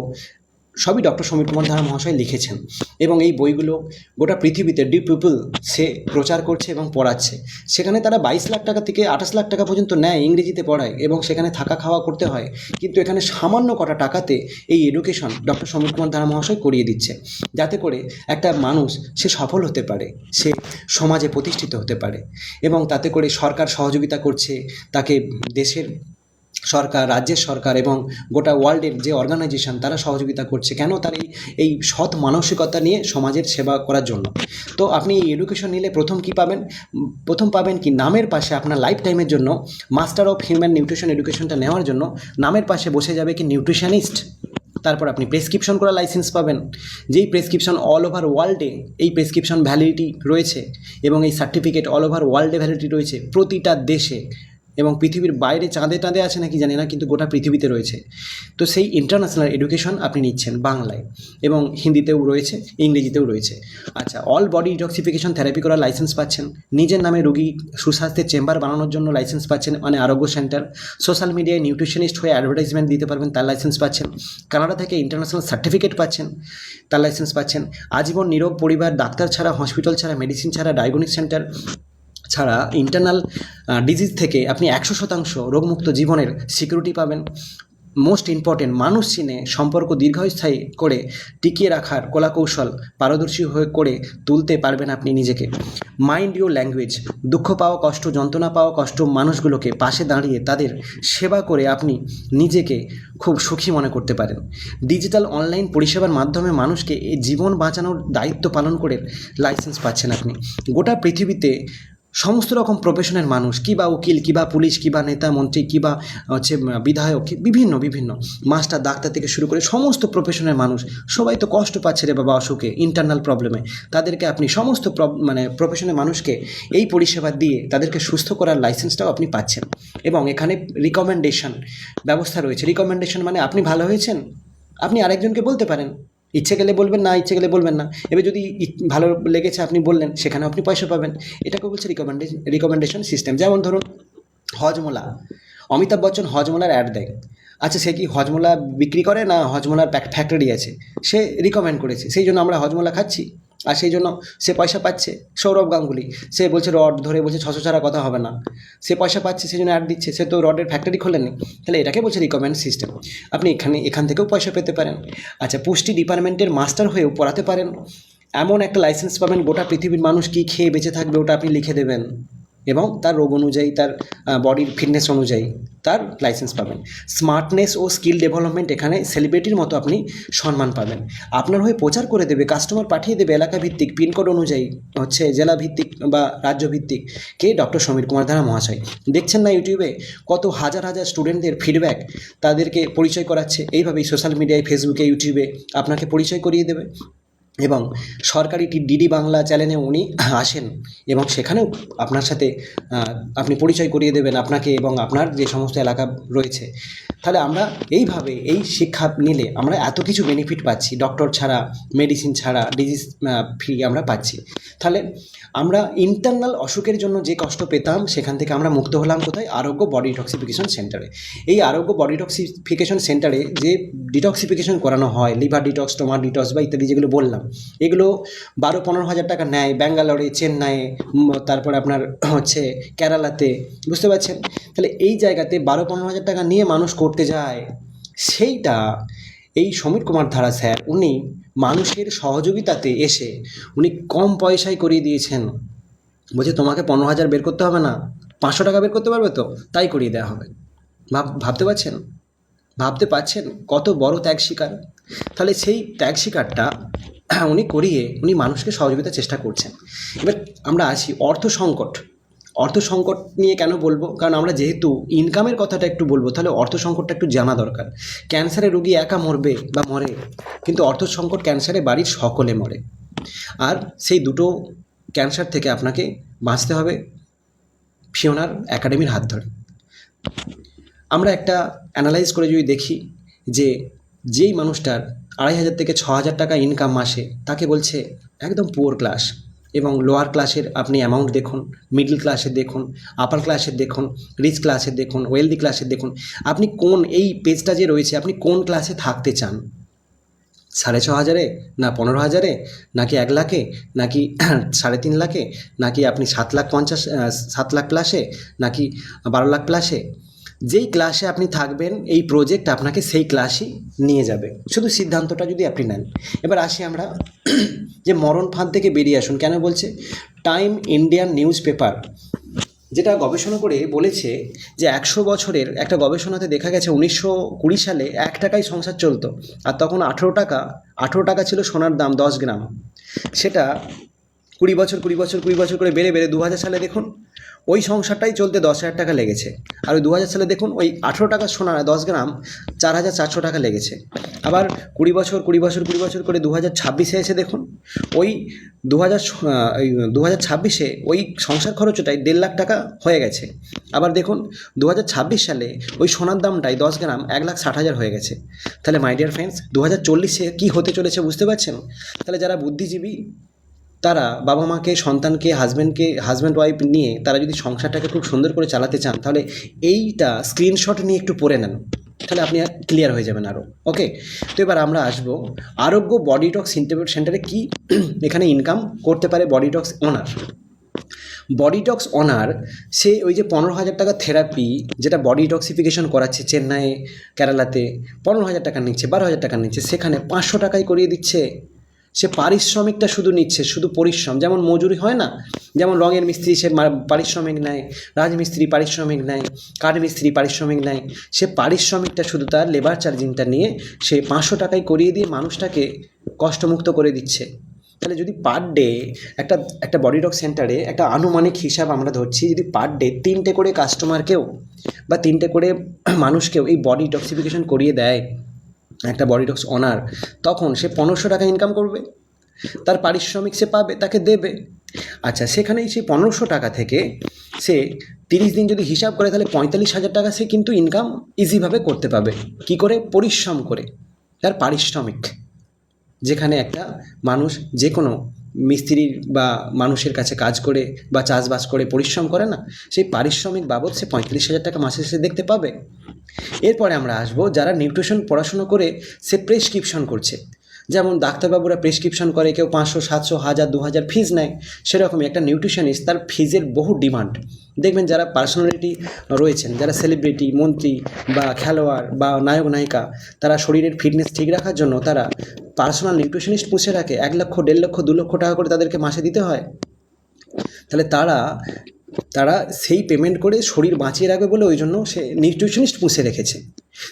সবই ডক্টর সমীর কুমার ধারা মহাশয় লিখেছেন, এবং এই বইগুলো গোটা পৃথিবীতে ডি পিপল সে প্রচার করছে এবং পড়াচ্ছে। সেখানে তারা 22 লাখ টাকা থেকে 28 লাখ টাকা পর্যন্ত নেয়, ইংরেজিতে পড়ায়, এবং সেখানে থাকা খাওয়া করতে হয়। কিন্তু এখানে সামান্য কটা টাকাতে এই এডুকেশন ডক্টর সমীর কুমার ধারা মহাশয় করিয়ে দিচ্ছে, যাতে করে একটা মানুষ সে সফল হতে পারে, সে সমাজে প্রতিষ্ঠিত হতে পারে। এবং তাতে করে সরকার সহযোগিতা করছে তাকে, দেশের সরকার, রাজ্যের সরকার এবং গোটা ওয়ার্ল্ডের যে অর্গানাইজেশন তারা সহযোগিতা করছে। কেন? তার এই সৎ মানসিকতা নিয়ে সমাজের সেবা করার জন্য। তো আপনি এই এডুকেশন নিলে প্রথম কি পাবেন? প্রথম পাবেন কি, নামের পাশে আপনার লাইফ টাইমের জন্য মাস্টার অফ হিউম্যান নিউট্রিশন এডুকেশনটা নেওয়ার জন্য নামের পাশে বসে যাবে কি নিউট্রিশনিস্ট। তারপর আপনি প্রেসক্রিপশন করা লাইসেন্স পাবেন, যেই প্রেসক্রিপশন অল ওভার ওয়ার্ল্ডে এই প্রেসক্রিপশন ভ্যালিডিটি রয়েছে, এবং এই সার্টিফিকেট অল ওভার ওয়ার্ল্ডে ভ্যালিডিটি রয়েছে প্রতিটা দেশে, এবং পৃথিবীর বাইরে চাঁদে টাঁদে আছে নাকি জানি না, কিন্তু গোটা পৃথিবীতে রয়েছে। তো সেই ইন্টারন্যাশনাল এডুকেশন আপনি নিচ্ছেন বাংলায়, এবং হিন্দিতেও রয়েছে, ইংরেজিতেও রয়েছে। আচ্ছা, অল বডি ডিটক্সিফিকেশন থেরাপি করার লাইসেন্স পাচ্ছেন, নিজের নামে রোগী সুস্বাস্থ্যের চেম্বার বানানোর জন্য লাইসেন্স পাচ্ছেন, মানে আরোগ্য সেন্টার। সোশ্যাল মিডিয়ায় নিউট্রিশনিস্ট হয়ে অ্যাডভার্টাইজমেন্ট দিতে পারবেন, তার লাইসেন্স পাচ্ছেন। কানাডা থেকে ইন্টারন্যাশনাল সার্টিফিকেট পাচ্ছেন, তার লাইসেন্স পাচ্ছেন। আজীবন নিরোগ পরিবার, ডাক্তার ছাড়া, হসপিটাল ছাড়া, মেডিসিন ছাড়া, ডায়াগনস্টিক সেন্টার ছাড়া ইন্টারনাল ডিজিজ থেকে আপনি 100% রোগমুক্ত জীবনের সিকিউরিটি পাবেন। মোস্ট ইম্পর্টেন্ট, মানুষ চিনে সম্পর্ক দীর্ঘস্থায়ী করে টিকিয়ে রাখার কলাকৌশল পারদর্শী হয়ে করে তুলতে পারবেন আপনি নিজেকে। মাইন্ড ইউর ল্যাঙ্গুয়েজ, দুঃখ পাওয়া কষ্ট, যন্ত্রণা পাওয়া কষ্ট মানুষগুলোকে পাশে দাঁড়িয়ে তাদের সেবা করে আপনি নিজেকে খুব সুখী মনে করতে পারেন। ডিজিটাল অনলাইন পরিষেবার মাধ্যমে মানুষকে এই জীবন বাঁচানোর দায়িত্ব পালন করে লাইসেন্স পাচ্ছেন আপনি। গোটা পৃথিবীতে সমস্ত রকম প্রফেশনের মানুষ, কি বা উকিল, কি বা পুলিশ, কি বা নেতা মন্ত্রী, কি বা বিধায়ক, বিভিন্ন বিভিন্ন মাস্টার ডাক্তার থেকে শুরু করে সমস্ত প্রফেশনের মানুষ সবাই তো কষ্ট পাচ্ছে রে বাবা অসুখে, ইন্টারনাল প্রবলেমে। তাদেরকে আপনি সমস্ত প্রফেশনের মানুষকে এই পরিষেবা দিয়ে তাদেরকে সুস্থ করার লাইসেন্সটাও আপনি পাচ্ছেন। এবং এখানে রিকমেন্ডেশন ব্যবস্থা রয়েছে। রিকমেন্ডেশন মানে আপনি ভালো হয়েছেন, আপনি আরেকজনকে বলতে পারেন, ইচ্ছে গেলে বলবেন, না ইচ্ছে গেলে বলবেন না। এবার যদি ভালো লেগেছে আপনি বললেন, সেখানেও আপনি পয়সা পাবেন। এটাকে বলছে রিকমেন্ডেশন সিস্টেম। যেমন ধরুন হজমোলা, অমিতাভ বচ্চন হজমোলার অ্যাড দেয়। আচ্ছা, সে কি হজমোলা বিক্রি করে না হজমোলার ফ্যাক্টরি আছে? সে রিকমেন্ড করেছে, সেই জন্য আমরা হজমোলা খাচ্ছি, আর সেই জন্য সে পয়সা পাচ্ছে। সৌরভ গাঙ্গুলি, সে বলছে রড ধরে বলছে 600 ছাড়া কথা হবে না, সে পয়সা পাচ্ছে, সেই জন্য অ্যাড দিচ্ছে। সে তো রডের ফ্যাক্টরি খোলেনি। তাহলে এটাকে বলছে রিকমেন্ড সিস্টেম। আপনি এখান থেকেও পয়সা পেতে পারেন। আচ্ছা, পুষ্টি ডিপার্টমেন্টের মাস্টার হয়েও পড়াতে পারেন। এমন একটা লাইসেন্স পাবেন, গোটা পৃথিবীর মানুষ কী খেয়ে বেঁচে থাকবে ওটা আপনি লিখে দেবেন, এবং তার রোগ অনুযায়ী, তার বডির ফিটনেস অনুযায়ী তার লাইসেন্স পাবেন। স্মার্টনেস ও স্কিল ডেভেলপমেন্ট, এখানে সেলিব্রিটির মতো আপনি সম্মান পাবেন। আপনার হয়ে প্রচার করে দেবে, কাস্টমার পাঠিয়ে দেবে এলাকা ভিত্তিক, পিনকোড অনুযায়ী, জেলা ভিত্তিক বা রাজ্য ভিত্তিক, কে ডক্টর সমীর কুমার ধারা মহাশয়। দেখছেন না ইউটিউবে কত হাজার হাজার স্টুডেন্টদের ফিডব্যাক, তাদেরকে পরিচয় করাচ্ছে। এইভাবেই সোশ্যাল মিডিয়ায়, ফেসবুকে, ইউটিউবে আপনাকে পরিচয় করিয়ে দেবে। এবং সরকারি ডিডি বাংলা চ্যানেলে উনি আসেন, এবং সেখানেও আপনার সাথে আপনি পরিচয় করিয়ে দেবেন আপনাকে এবং আপনার যে সমস্ত এলাকা রয়েছে। তাহলে আমরা এইভাবে এই শিক্ষা নিলে আমরা এত কিছু বেনিফিট পাচ্ছি, ডক্টর ছাড়া, মেডিসিন ছাড়া, ডিজিজ ফ্রি আমরা পাচ্ছি। তাহলে আমরা ইন্টারনাল অসুখের জন্য যে কষ্ট পেতাম, সেখান থেকে আমরা মুক্ত হলাম কোথায়? আরোগ্য বডি ডিটক্সিফিকেশন সেন্টারে। এই আরোগ্য বডি ডিটক্সিফিকেশন সেন্টারে যে ডিটক্সিফিকেশন করানো হয়, লিভার ডিটক্স, স্টোমাক ডিটক্স বা ইত্যাদি যেগুলো বললাম, এগুলো 12-15 হাজার টাকা নেয় ব্যাঙ্গালোরে, চেন্নাইয়ে, তারপরে আপনার কেরালাতে, বুঝতে পারছেন? তাহলে এই জায়গাতে 12-15 হাজার টাকা নিয়ে মানুষ করতে যায়। সেইটা এই সমীর কুমার ধারা স্যার, উনি মানুষের সহযোগিতাতে এসে উনি কম পয়সায় করিয়ে দিয়েছেন। বলছে তোমাকে 15,000 বের করতে হবে না, 500 টাকা বের করতে পারবে তো, তাই করিয়ে দেওয়া হবে। ভাবতে পারছেন? ভাবতে পারছেন কত বড় ত্যাগ স্বীকার? তাহলে সেই ত্যাগ স্বীকারটা উনি করিয়ে উনি মানুষকে সহযোগিতার চেষ্টা করছেন। এবার আমরা আসি অর্থ সংকট। অর্থ সংকট নিয়ে কেন বলবো? কারণ আমরা যেহেতু ইনকামের কথাটা একটু বলবো, তাহলে অর্থ সংকটটা একটু জানা দরকার। ক্যান্সারের রোগী একা মরবে বা মরে, কিন্তু অর্থ সংকট ক্যান্সারে বাড়ির সকলে মরে। আর সেই দুটো ক্যান্সার থেকে আপনাকে বাঁচতে হবে ফিওনার একাডেমির হাত ধরে। আমরা একটা অ্যানালাইজ করে যদি দেখি যে যেই মানুষটার 2,500 থেকে 6,000 টাকা ইনকাম মাসে, তাকে বলছে একদম পুয়ার ক্লাস। এবং লোয়ার ক্লাসের আপনি অ্যামাউন্ট দেখুন, মিডল ক্লাসের দেখুন, আপার ক্লাসের দেখুন, রিচ ক্লাসের দেখুন, ওয়েলদি ক্লাসের দেখুন। আপনি কোন, এই পেজটা যে রয়েছে, আপনি কোন ক্লাসে থাকতে চান? 6,500-এ, না 15,000-এ, নাকি 1 লাখে, নাকি 3.5 লাখে, নাকি আপনি 7 লাখ প্লাসে, নাকি 12 লাখ প্লাসে? যেই ক্লাসে আপনি থাকবেন, এই প্রজেক্ট আপনাকে সেই ক্লাসই নিয়ে যাবে, শুধু সিদ্ধান্তটা যদি আপনি নেন। এবার আসি আমরা যে মরণ ফাঁদ থেকে বেরিয়ে আসুন কেন বলছে। টাইম ইন্ডিয়ান নিউজ পেপার যেটা গবেষণা করে বলেছে যে 100 বছরের একটা গবেষণাতে দেখা গেছে 1920 সালে 1 টাকায় সংসার চলতো, আর তখন 18 টাকা ছিল সোনার দাম 10 গ্রাম। সেটা 20 বছর করে বেড়ে 2000 সালে দেখুন ওই সংসারটাই চলতে 10,000 টাকা লেগেছে। আর ওই 2000 সালে দেখুন ওই 18 টাকার সোনা 10 গ্রাম 4,400 টাকা লেগেছে। আবার 20 বছর করে 2026-এ এসে দেখুন ওই 2026-এ ওই সংসার খরচটাই 1.5 লাখ টাকা হয়ে গেছে। আবার দেখুন 2026 সালে ওই সোনার দামটাই 10 গ্রাম 1,60,000 হয়ে গেছে। তাহলে মাই ডিয়ার ফ্রেন্ডস, 2040-এ কী হতে চলেছে বুঝতে পারছেন? তাহলে যারা বুদ্ধিজীবী, তারা বাবা মাকে, সন্তানকে, হাজব্যান্ড ওয়াইফ নিয়ে তারা যদি সংসারটাকে খুব সুন্দর করে চালাতে চান, তাহলে এইটা স্ক্রিনশট নিয়ে একটু পড়ে নেন, তাহলে আপনি ক্লিয়ার হয়ে যাবেন আরও। ওকে, তো এবার আমরা আসবো আরোগ্য বডি ডিটক্স সেন্টারে কি এখানে ইনকাম করতে পারে বডি ডিটক্স ওনার। বডি ডিটক্স ওনার সে ওই যে 15,000 টাকা থেরাপি যেটা বডি ডিটক্সিফিকেশন করাচ্ছে চেন্নাইয়ে, কেরালাতে 15,000 টাকা নিচ্ছে, 12,000 টাকা নিচ্ছে, সেখানে 500 টাকায় করিয়ে দিচ্ছে। সে পারিশ্রমিকটা শুধু নিচ্ছে, শুধু পরিশ্রম, যেমন মজুরি হয় না, যেমন রঙের মিস্ত্রি সে পারিশ্রমিক নেয়, রাজমিস্ত্রি পারিশ্রমিক নেয়, কাঠমিস্ত্রি পারিশ্রমিক নেয়, সে পারিশ্রমিকটা শুধু তার লেবার চার্জিংটা নিয়ে সে 500 টাকায় করিয়ে দিয়ে মানুষটাকে কষ্টমুক্ত করে দিচ্ছে। তাহলে যদি পার ডে একটা একটা বডি ডগ সেন্টারে একটা আনুমানিক হিসাব আমরা ধরছি, যদি পার ডে 3টে করে কাস্টমারকেও বা 3টে করে মানুষকেও এই বডি ডক্সিফিকেশন করিয়ে দেয় একটা বডি ডগস ওনার, তখন সে 1500 টাকা ইনকাম করবে, তার পারিশ্রমিক সে পাবে, তাকে দেবে। আচ্ছা, সেখানেই সেই 1500 টাকা থেকে সে 30 দিন যদি হিসাব করে, তাহলে 45,000 টাকা সে কিন্তু ইনকাম ইজিভাবে করতে পাবে। কি করে? পরিশ্রম করে, তার পারিশ্রমিক। যেখানে একটা মানুষ যে কোনো মিস্ত্রির বা মানুষের কাছে কাজ করে বা চাষবাস করে পরিশ্রম করে না, সেই পারিশ্রমিক বাবদ সে 45,000 টাকা মাসে শেষে দেখতে পাবে। এরপরে আমরা আসবো যারা নিউট্রিশন পড়াশুনো করে সে প্রেসক্রিপশন করছে। যেমন ডাক্তারবাবুরা প্রেসক্রিপশন করে, কেউ 500, 700, 1000, 2000 ফিজ নেয়। সেরকমই একটা নিউট্রিশনিস্ট, তার ফিজের বহু ডিমান্ড। দেখবেন যারা পার্সোনালিটি রয়েছেন, যারা সেলিব্রিটি, মন্ত্রী বা খেলোয়াড় বা নায়ক নায়িকা, তারা শরীরের ফিটনেস ঠিক রাখার জন্য তারা পার্সোনাল নিউট্রিশনিস্ট পুষে রাখে। 1 লক্ষ, 1.5 লক্ষ, 2 লক্ষ টাকা করে তাদেরকে মাসে দিতে হয়। তাহলে তারা সেই পেমেন্ট করে শরীর বাঁচিয়ে রাখবে বলে ওই জন্য সে নিউট্রিশনিস্ট পুষে রেখেছে।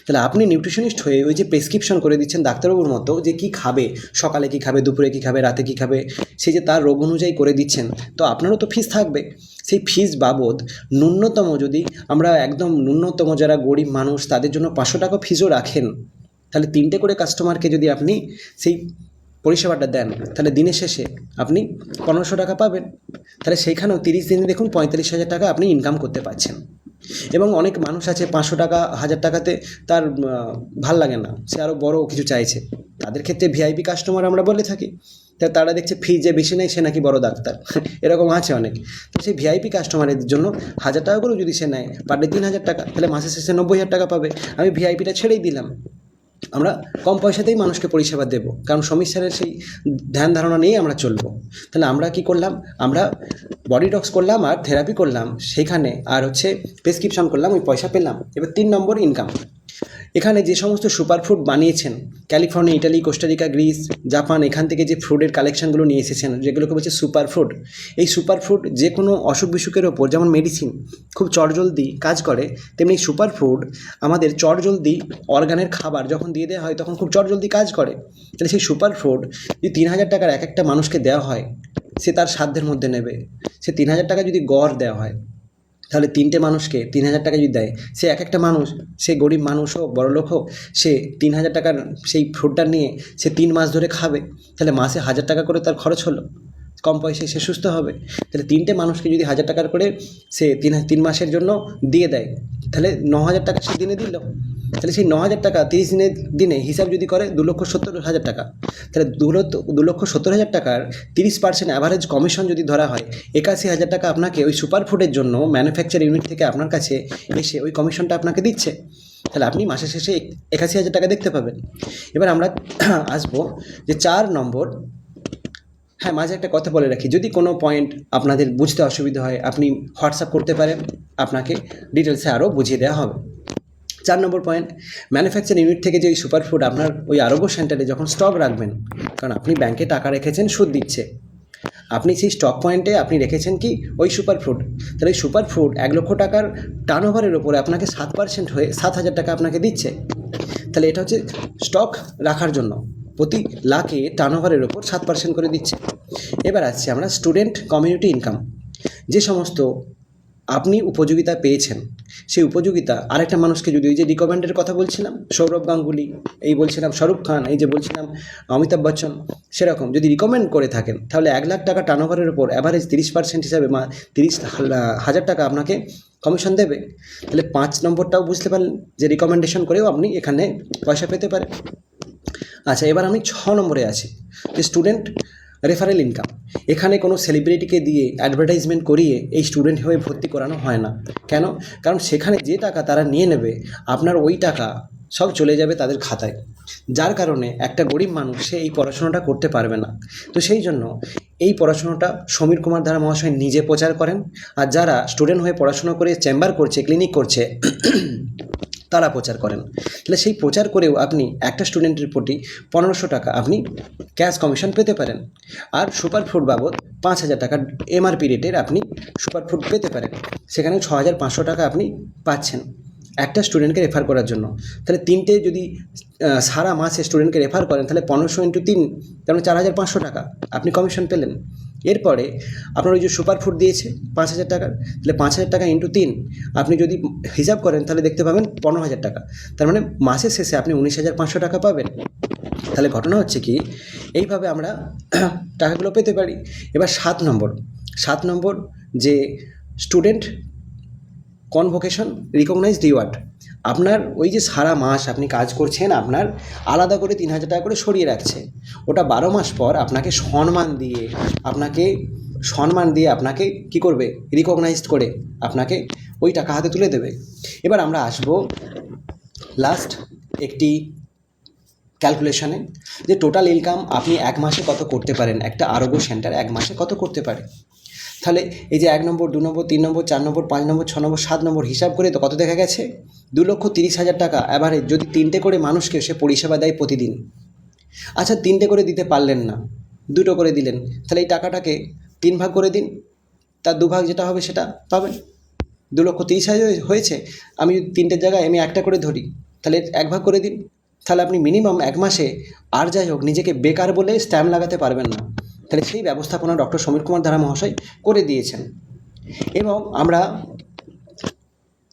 তাহলে আপনি নিউট্রিশনিস্ট হয়ে ওই যে প্রেসক্রিপশন করে দিচ্ছেন ডাক্তারবাবুর মতো, যে কী খাবে, সকালে কী খাবে, দুপুরে কী খাবে, রাতে কী খাবে, সেই যে তার রোগ অনুযায়ী করে দিচ্ছেন, তো আপনারও তো ফিস থাকবে। সেই ফিস বাবদ ন্যূনতম, যদি আমরা একদম ন্যূনতম যারা গরিব মানুষ তাদের জন্য 500 টাকা ফিসও রাখেন, তাহলে 3টে করে কাস্টমারকে যদি আপনি সেই পরিষেবাটা দেন, তাহলে দিনের শেষে আপনি 1500 টাকা পাবেন। তাহলে সেইখানেও 30 দিনে দেখুন 45,000 টাকা আপনি ইনকাম করতে পারছেন। এবং অনেক মানুষ আছে 500 টাকা, 1000 টাকাতে তার ভাল লাগে না, সে আরও বড় কিছু চাইছে। তাদের ক্ষেত্রে ভিআইপি কাস্টমার আমরা বলে থাকি। তারা দেখছে ফি যে বেশি নেয় সে নাকি বড় ডাক্তার, এরকম আছে অনেক। তো সেই ভিআইপি কাস্টমারের জন্য 1000 টাকা করেও যদি সে নেয়, পার ডে 3000 টাকা, তাহলে মাসে শেষে 90,000 টাকা পাবে। আমি ভিআইপিটা ছেড়েই দিলাম, আমরা কম পয়সাতেই মানুষকে পরিষেবা দেবো, কারণ সমস্যার সেই ধ্যান ধারণা নিয়েই আমরা চলবো। তাহলে আমরা কি করলাম? আমরা বডি ডক্স করলাম আর থেরাপি করলাম সেইখানে, আর প্রেসক্রিপশন করলাম, ওই পয়সা পেলাম। এবার 3 নম্বর ইনকাম। এখানে যে সমস্ত সুপারফুড বানিয়েছেন, California, Italy, Costa Rica, Greece, Japan, এখান থেকে যে ফুডের কালেকশানগুলো নিয়ে এসেছেন, যেগুলোকে বলছে সুপারফুড। এই সুপারফুড যে কোনো অসুখ বিসুখের ওপর, যেমন মেডিসিন খুব চটজলদি কাজ করে, তেমনি সুপারফুড আমাদের চটজলদি অর্গানের খাবার যখন দিয়ে দেওয়া হয় তখন খুব চটজলদি কাজ করে। তাহলে সেই সুপারফুড যদি 3000 টাকার এক একটা মানুষকে দেওয়া হয়, সে তার সাধ্যের মধ্যে নেবে। সে 3000 টাকা যদি গড় দেওয়া হয়, তাহলে 3টে মানুষকে 3000 টাকা যদি দেয়, সে এক একটা মানুষ, সে গরিব মানুষ হোক বড়লোক হোক, সে 3000 টাকার সেই ফুডটা নিয়ে সে 3 মাস ধরে খাবে। তাহলে মাসে 1000 টাকা করে তার খরচ হলো, কম পয়সায় সে সুস্থ হবে। তাহলে 3টে মানুষকে যদি 1000 টাকার করে সে 3 মাসের জন্য দিয়ে দেয়, তাহলে 9000 টাকা সে দিনে দিল। তাহলে সেই 9000 টাকা 30 দিনে হিসাব যদি করে 2,70,000 টাকা। তাহলে 2,70,000 টাকার 30% অ্যাভারেজ কমিশন যদি ধরা হয়, 81,000 টাকা আপনাকে ওই সুপারফুডের জন্য ম্যানুফ্যাকচার ইউনিট থেকে আপনার কাছে এসে ওই কমিশনটা আপনাকে দিচ্ছে। তাহলে আপনি মাসের শেষে 81,000 টাকা দেখতে পাবেন। এবার আমরা আসবো যে 4 নম্বর। হ্যাঁ, মাঝে একটা কথা বলে রাখি, যদি কোনো পয়েন্ট আপনাদের বুঝতে অসুবিধা হয় আপনি হোয়াটসঅ্যাপ করতে পারেন, আপনাকে ডিটেলসে আরও বুঝিয়ে দেওয়া হবে। 4 নম্বর পয়েন্ট, ম্যানুফ্যাকচার ইউনিট থেকে যে ওই সুপারফুড আপনার ওই আরোগ্য সেন্টারে যখন স্টক রাখবেন, কারণ আপনি ব্যাংকে টাকা রেখেছেন, সুদ দিচ্ছে, আপনি সেই স্টক পয়েন্টে আপনি রেখেছেন কি ওই সুপারফুড। তাহলে ওই সুপারফুড 1 লক্ষ টাকার টার্নওভারের ওপরে আপনাকে 7% হয়ে 7,000 টাকা আপনাকে দিচ্ছে। তাহলে এটা স্টক রাখার জন্য প্রতি লাখে টার্নওভারের ওপর 7% করে দিচ্ছে। এবার আসছি আমরা স্টুডেন্ট কমিউনিটি ইনকাম। যে সমস্ত আপনি উপযোগিতা পেয়েছেন, সেই উপযোগিতা আরেকটা মানুষকে যদি, ওই যে রিকমেন্ডের কথা বলছিলাম, সৌরভ গাঙ্গুলি, এই বলছিলাম শাহরুখ খান, এই যে বলছিলাম অমিতাভ বচ্চন, সেরকম যদি রিকমেন্ড করে থাকেন, তাহলে 1 লাখ টাকা টার্নওভারের ওপর অ্যাভারেজ 30% হিসাবে 30,000 টাকা আপনাকে কমিশন দেবে। তাহলে 5 নম্বরটাও বুঝতে পারলেন যে রিকমেন্ডেশন করেও আপনি এখানে পয়সা পেতে পারেন। আচ্ছা, এবার আমি 6 নম্বরে আছি, যে স্টুডেন্ট রেফারেল ইনকাম। এখানে কোনো সেলিব্রিটিকে দিয়ে অ্যাডভার্টাইজমেন্ট করিয়ে এই স্টুডেন্ট হয়ে ভর্তি করানো হয় না। কেন? কারণ সেখানে যে টাকা তারা নিয়ে নেবে, আপনার ওই টাকা সব চলে যাবে তাদের খাতায়, যার কারণে একটা গরিব মানুষ সে এই পড়াশোনাটা করতে পারবে না। তো সেই জন্য এই পড়াশোনাটা সমীর কুমার ধারা মহাশয় নিজে প্রচার করেন, আর যারা স্টুডেন্ট হয়ে পড়াশোনা করে চেম্বার করছে, ক্লিনিক করছে, তারা প্রচার করেন। তাহলে সেই প্রচার করেও আপনি একটা স্টুডেন্টের প্রতি 1500 টাকা আপনি ক্যাশ কমিশন পেতে পারেন। আর সুপারফুড বাবদ 5,000 টাকার এমআরপি রেটের আপনি সুপারফুড পেতে পারেন, সেখানে 6,500 টাকা আপনি পাচ্ছেন। একটা স্টুডেন্টকে রেফার করার জন্য। তাহলে 3টে যদি সারা মাসে স্টুডেন্টকে রেফার করেন, তাহলে 1500 ইন্টু 3, তার মানে 4500 টাকা আপনি কমিশন পেলেন। এরপরে আপনার ওই যে সুপার ফুড দিয়েছে 5000 টাকার, তাহলে 5000 টাকা ইন্টু 3 আপনি যদি হিসাব করেন তাহলে দেখতে পাবেন 15000 টাকা। তার মানে মাসের শেষে আপনি 19500 টাকা পাবেন। তাহলে ঘটনা হচ্ছে কি, এইভাবে আমরা টাকাগুলো পেতে পারি। এবার 7 নম্বর যে স্টুডেন্ট কনভোকেশন রিকগনাইজড রিওয়ার্ড। আপনার ওই যে সারা মাস আপনি কাজ করছেন, আপনার আলাদা করে 3000 টাকা করে সরিয়ে রাখছে, ওটা 12 মাস পর আপনাকে সম্মান দিয়ে আপনাকে কি করবে, রিকগনাইজড করে আপনাকে ওই টাকা হাতে তুলে দেবে। এবার আমরা আসব লাস্ট একটি ক্যালকুলেশনে, যে টোটাল ইনকাম আপনি এক মাসে কত করতে পারেন, একটা আরোগ্য সেন্টার এক মাসে কত করতে পারে। তাহলে এই যে 1 নম্বর, 2 নম্বর, 3 নম্বর, 4 নম্বর, 5 নম্বর, 6 নম্বর, 7 নম্বর হিসাব করে তো কত দেখা গেছে, 2,30,000 টাকা অ্যাভারেজ যদি 3টে করে মানুষকে সে পরিষেবা দেয় প্রতিদিন। আচ্ছা 3টে করে দিতে পারলেন না, 2টো করে দিলেন, তাহলে এই টাকাটাকে 3 ভাগ করে দিন, তার 2 ভাগ যেটা হবে সেটা পাবেন। 2,30,000 হয়েছে, আমি যদি 3টের জায়গায় আমি একটা করে ধরি, তাহলে 1 ভাগ করে দিন। তাহলে আপনি মিনিমাম এক মাসে আর যাই হোক নিজেকে বেকার বলে স্ট্যাম্প লাগাতে পারবেন না। তাহলে সেই ব্যবস্থাপনা ডক্টর সমীর কুমার ধারা মহাশয় করে দিয়েছেন। এবং আমরা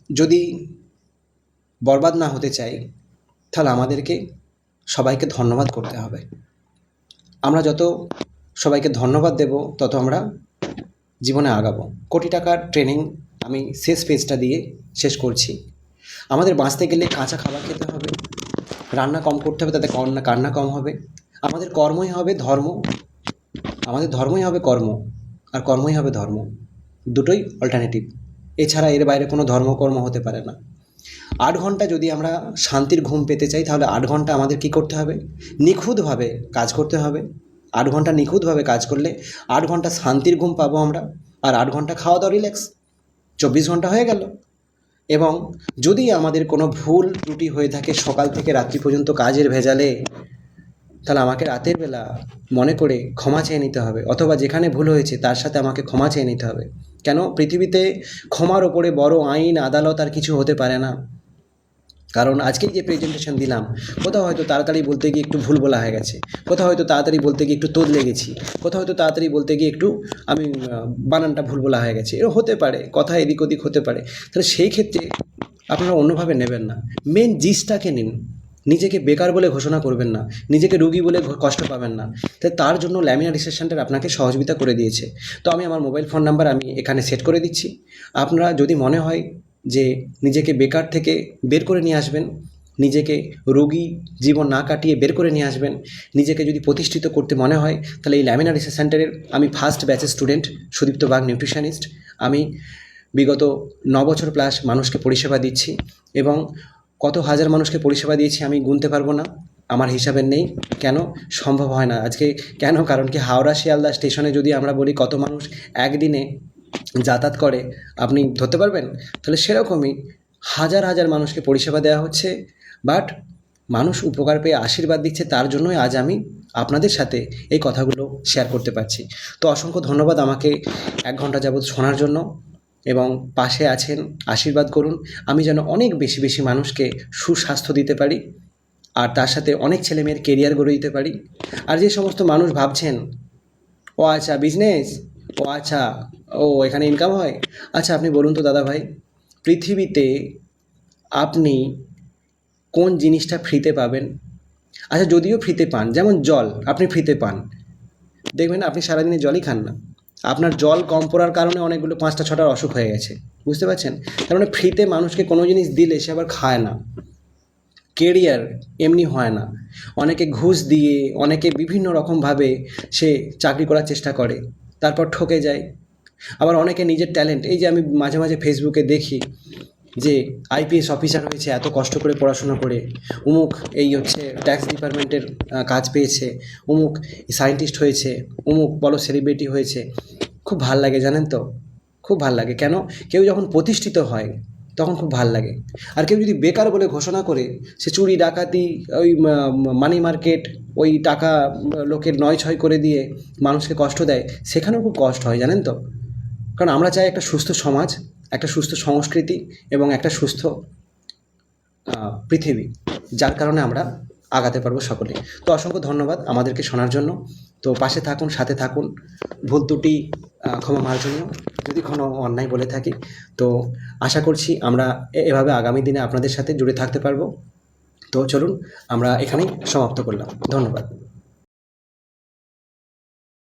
যদি বরবাদ না হতে চাই, তাহলে আমাদেরকে সবাইকে ধন্যবাদ করতে হবে। আমরা যত সবাইকে ধন্যবাদ দেব, তত আমরা জীবনে আগাবো। কোটি টাকার ট্রেনিং আমি শেষ পেজটা দিয়ে শেষ করছি। আমাদের বাঁচতে গেলে কাঁচা খাবার খেতে হবে, রান্না কম করতে হবে, তাতে কান্না কম হবে। আমাদের কর্মই হবে ধর্ম, আমাদের ধর্মই হবে কর্ম, আর কর্মই হবে ধর্ম, দুটোই অল্টারনেটিভ। এছাড়া এর বাইরে কোনো ধর্মকর্ম হতে পারে না। 8 ঘন্টা যদি আমরা শান্তির ঘুম পেতে চাই, তাহলে 8 ঘন্টা আমাদের কী করতে হবে, নিখুঁতভাবে কাজ করতে হবে। 8 ঘন্টা নিখুঁতভাবে কাজ করলে 8 ঘন্টা শান্তির ঘুম পাবো আমরা, আর 8 ঘন্টা খাওয়া দাওয়া রিল্যাক্স, 24 ঘন্টা হয়ে গেল। এবং যদি আমাদের কোনো ভুল ত্রুটি হয়ে থাকে সকাল থেকে রাত্রি পর্যন্ত কাজের ভেজালে, তাহলে আমাকে রাতের বেলা মনে করে ক্ষমা চেয়ে নিতে হবে, অথবা যেখানে ভুল হয়েছে তার সাথে আমাকে ক্ষমা চেয়ে নিতে হবে। কেন, পৃথিবীতে ক্ষমার ওপরে বড় আইন আদালত আর কিছু হতে পারে না। কারণ আজকেই যে প্রেজেন্টেশন দিলাম, কোথাও হয়তো তাড়াতাড়ি বলতে গিয়ে একটু ভুল বলা হয়ে গেছে, কোথাও হয়তো তাড়াতাড়ি বলতে গিয়ে একটু তোদলে গেছি, কোথাও হয়তো তাড়াতাড়ি বলতে গিয়ে একটু আমি বানানটা ভুল বলা হয়ে গেছে, এরকম হতে পারে, কথা এদিক ওদিক হতে পারে। তাহলে সেই ক্ষেত্রে আপনারা অন্যভাবে নেবেন না, মেন জিসটাকে নিন। নিজেকে বেকার বলে ঘোষণা করবেন না, নিজেকে রুগী বলে কষ্ট পাবেন না। তাই তার জন্য ল্যামিনা রিসার্চ সেন্টার আপনাকে সহযোগিতা করে দিয়েছে। তো আমি আমার মোবাইল ফোন নাম্বার আমি এখানে সেট করে দিচ্ছি। আপনারা যদি মনে হয় যে নিজেকে বেকার থেকে বের করে নিয়ে আসবেন, নিজেকে রোগী জীবন না কাটিয়ে বের করে নিয়ে আসবেন, নিজেকে যদি প্রতিষ্ঠিত করতে মনে হয়, তাহলে এই ল্যামিনা রিসার্চ সেন্টারের আমি ফার্স্ট ব্যাচের স্টুডেন্ট সুদীপ্ত বাগ, নিউট্রিশনিস্ট। আমি বিগত 9 বছর প্লাস মানুষকে পরিষেবা দিচ্ছি, এবং কত হাজার মানুষকে পরিষেবা দিয়েছি আমি গুনতে পারবো না, আমার হিসাবের নেই। কেন সম্ভব হয় না আজকে, কেন, কারণ কি হাওড়া শিয়ালদা স্টেশনে যদি আমরা বলি কত মানুষ একদিনে যাতায়াত করে, আপনি ধরতে পারবেন? তাহলে সেরকমই হাজার হাজার মানুষকে পরিষেবা দেওয়া হচ্ছে, বাট মানুষ উপকার পেয়ে আশীর্বাদ দিচ্ছে। তার জন্যই আজ আমি আপনাদের সাথে এই কথাগুলো শেয়ার করতে পারছি। তো অসংখ্য ধন্যবাদ আমাকে 1 ঘন্টা যাবৎ শোনার জন্য, এবং পাশে আছেন, আশীর্বাদ করুন আমি যেন অনেক বেশি বেশি মানুষকে সুস্বাস্থ্য দিতে পারি, আর তার সাথে অনেক ছেলেমেয়ের কেরিয়ার গড়ে দিতে পারি। আর যে সমস্ত মানুষ ভাবছেন, ও আচ্ছা বিজনেস, ও আচ্ছা, ও এখানে ইনকাম হয়, আচ্ছা আপনি বলুন তো দাদা ভাই, পৃথিবীতে আপনি কোন জিনিসটা ফ্রিতে পাবেন? আচ্ছা যদিও ফ্রিতে পান, যেমন জল আপনি ফ্রিতে পান, দেখবেন আপনি সারাদিনে জলই খান না, আপনার জল কম পড়ার কারণে অনেকগুলো 5টা 6টার অসুখ হয়ে গেছে, বুঝতে পারছেন? তার মানে ফ্রিতে মানুষকে কোনো জিনিস দিলে সে আবার খায় না। কেরিয়ার এমনি হয় না, অনেকে ঘুষ দিয়ে, অনেকে বিভিন্ন রকমভাবে সে চাকরি করার চেষ্টা করে, তারপর ঠকে যায়। আবার অনেকে নিজের ট্যালেন্ট, এই যে আমি মাঝে মাঝে ফেসবুকে দেখি যে আইপিএস অফিসার হয়েছে এত কষ্ট করে পড়াশোনা করে, অমুক এই হচ্ছে ট্যাক্স ডিপার্টমেন্টের কাজ পেয়েছে, অমুক সায়েন্টিস্ট হয়েছে, অমুক বড় সেলিব্রিটি হয়েছে। খুব ভাল লাগে জানেন তো, খুব ভাল লাগে। কেন, কেউ যখন প্রতিষ্ঠিত হয় তখন খুব ভাল লাগে। আর কেউ যদি বেকার বলে ঘোষণা করে, সে চুরি ডাকাতি, ওই মানি মার্কেট, ওই টাকা লোকের নয় ছয় করে দিয়ে মানুষকে কষ্ট দেয়, সেখানেও খুব কষ্ট হয় জানেন তো। কারণ আমরা চাই একটা সুস্থ সমাজ, একটা সুস্থ সংস্কৃতি, এবং একটা সুস্থ পৃথিবী, যার কারণে আমরা আগাতে পারবো সকলে। তো অসংখ্য ধন্যবাদ আমাদেরকে শোনার জন্য। তো পাশে থাকুন, সাথে থাকুন। ভুল ত্রুটি ক্ষমা মার্জনীয়, যদি কোনো অন্যায় বলে থাকি। তো আশা করছি আমরা এভাবে আগামী দিনে আপনাদের সাথে জুড়ে থাকতে পারবো। তো চলুন আমরা এখানেই সমাপ্ত করলাম। ধন্যবাদ।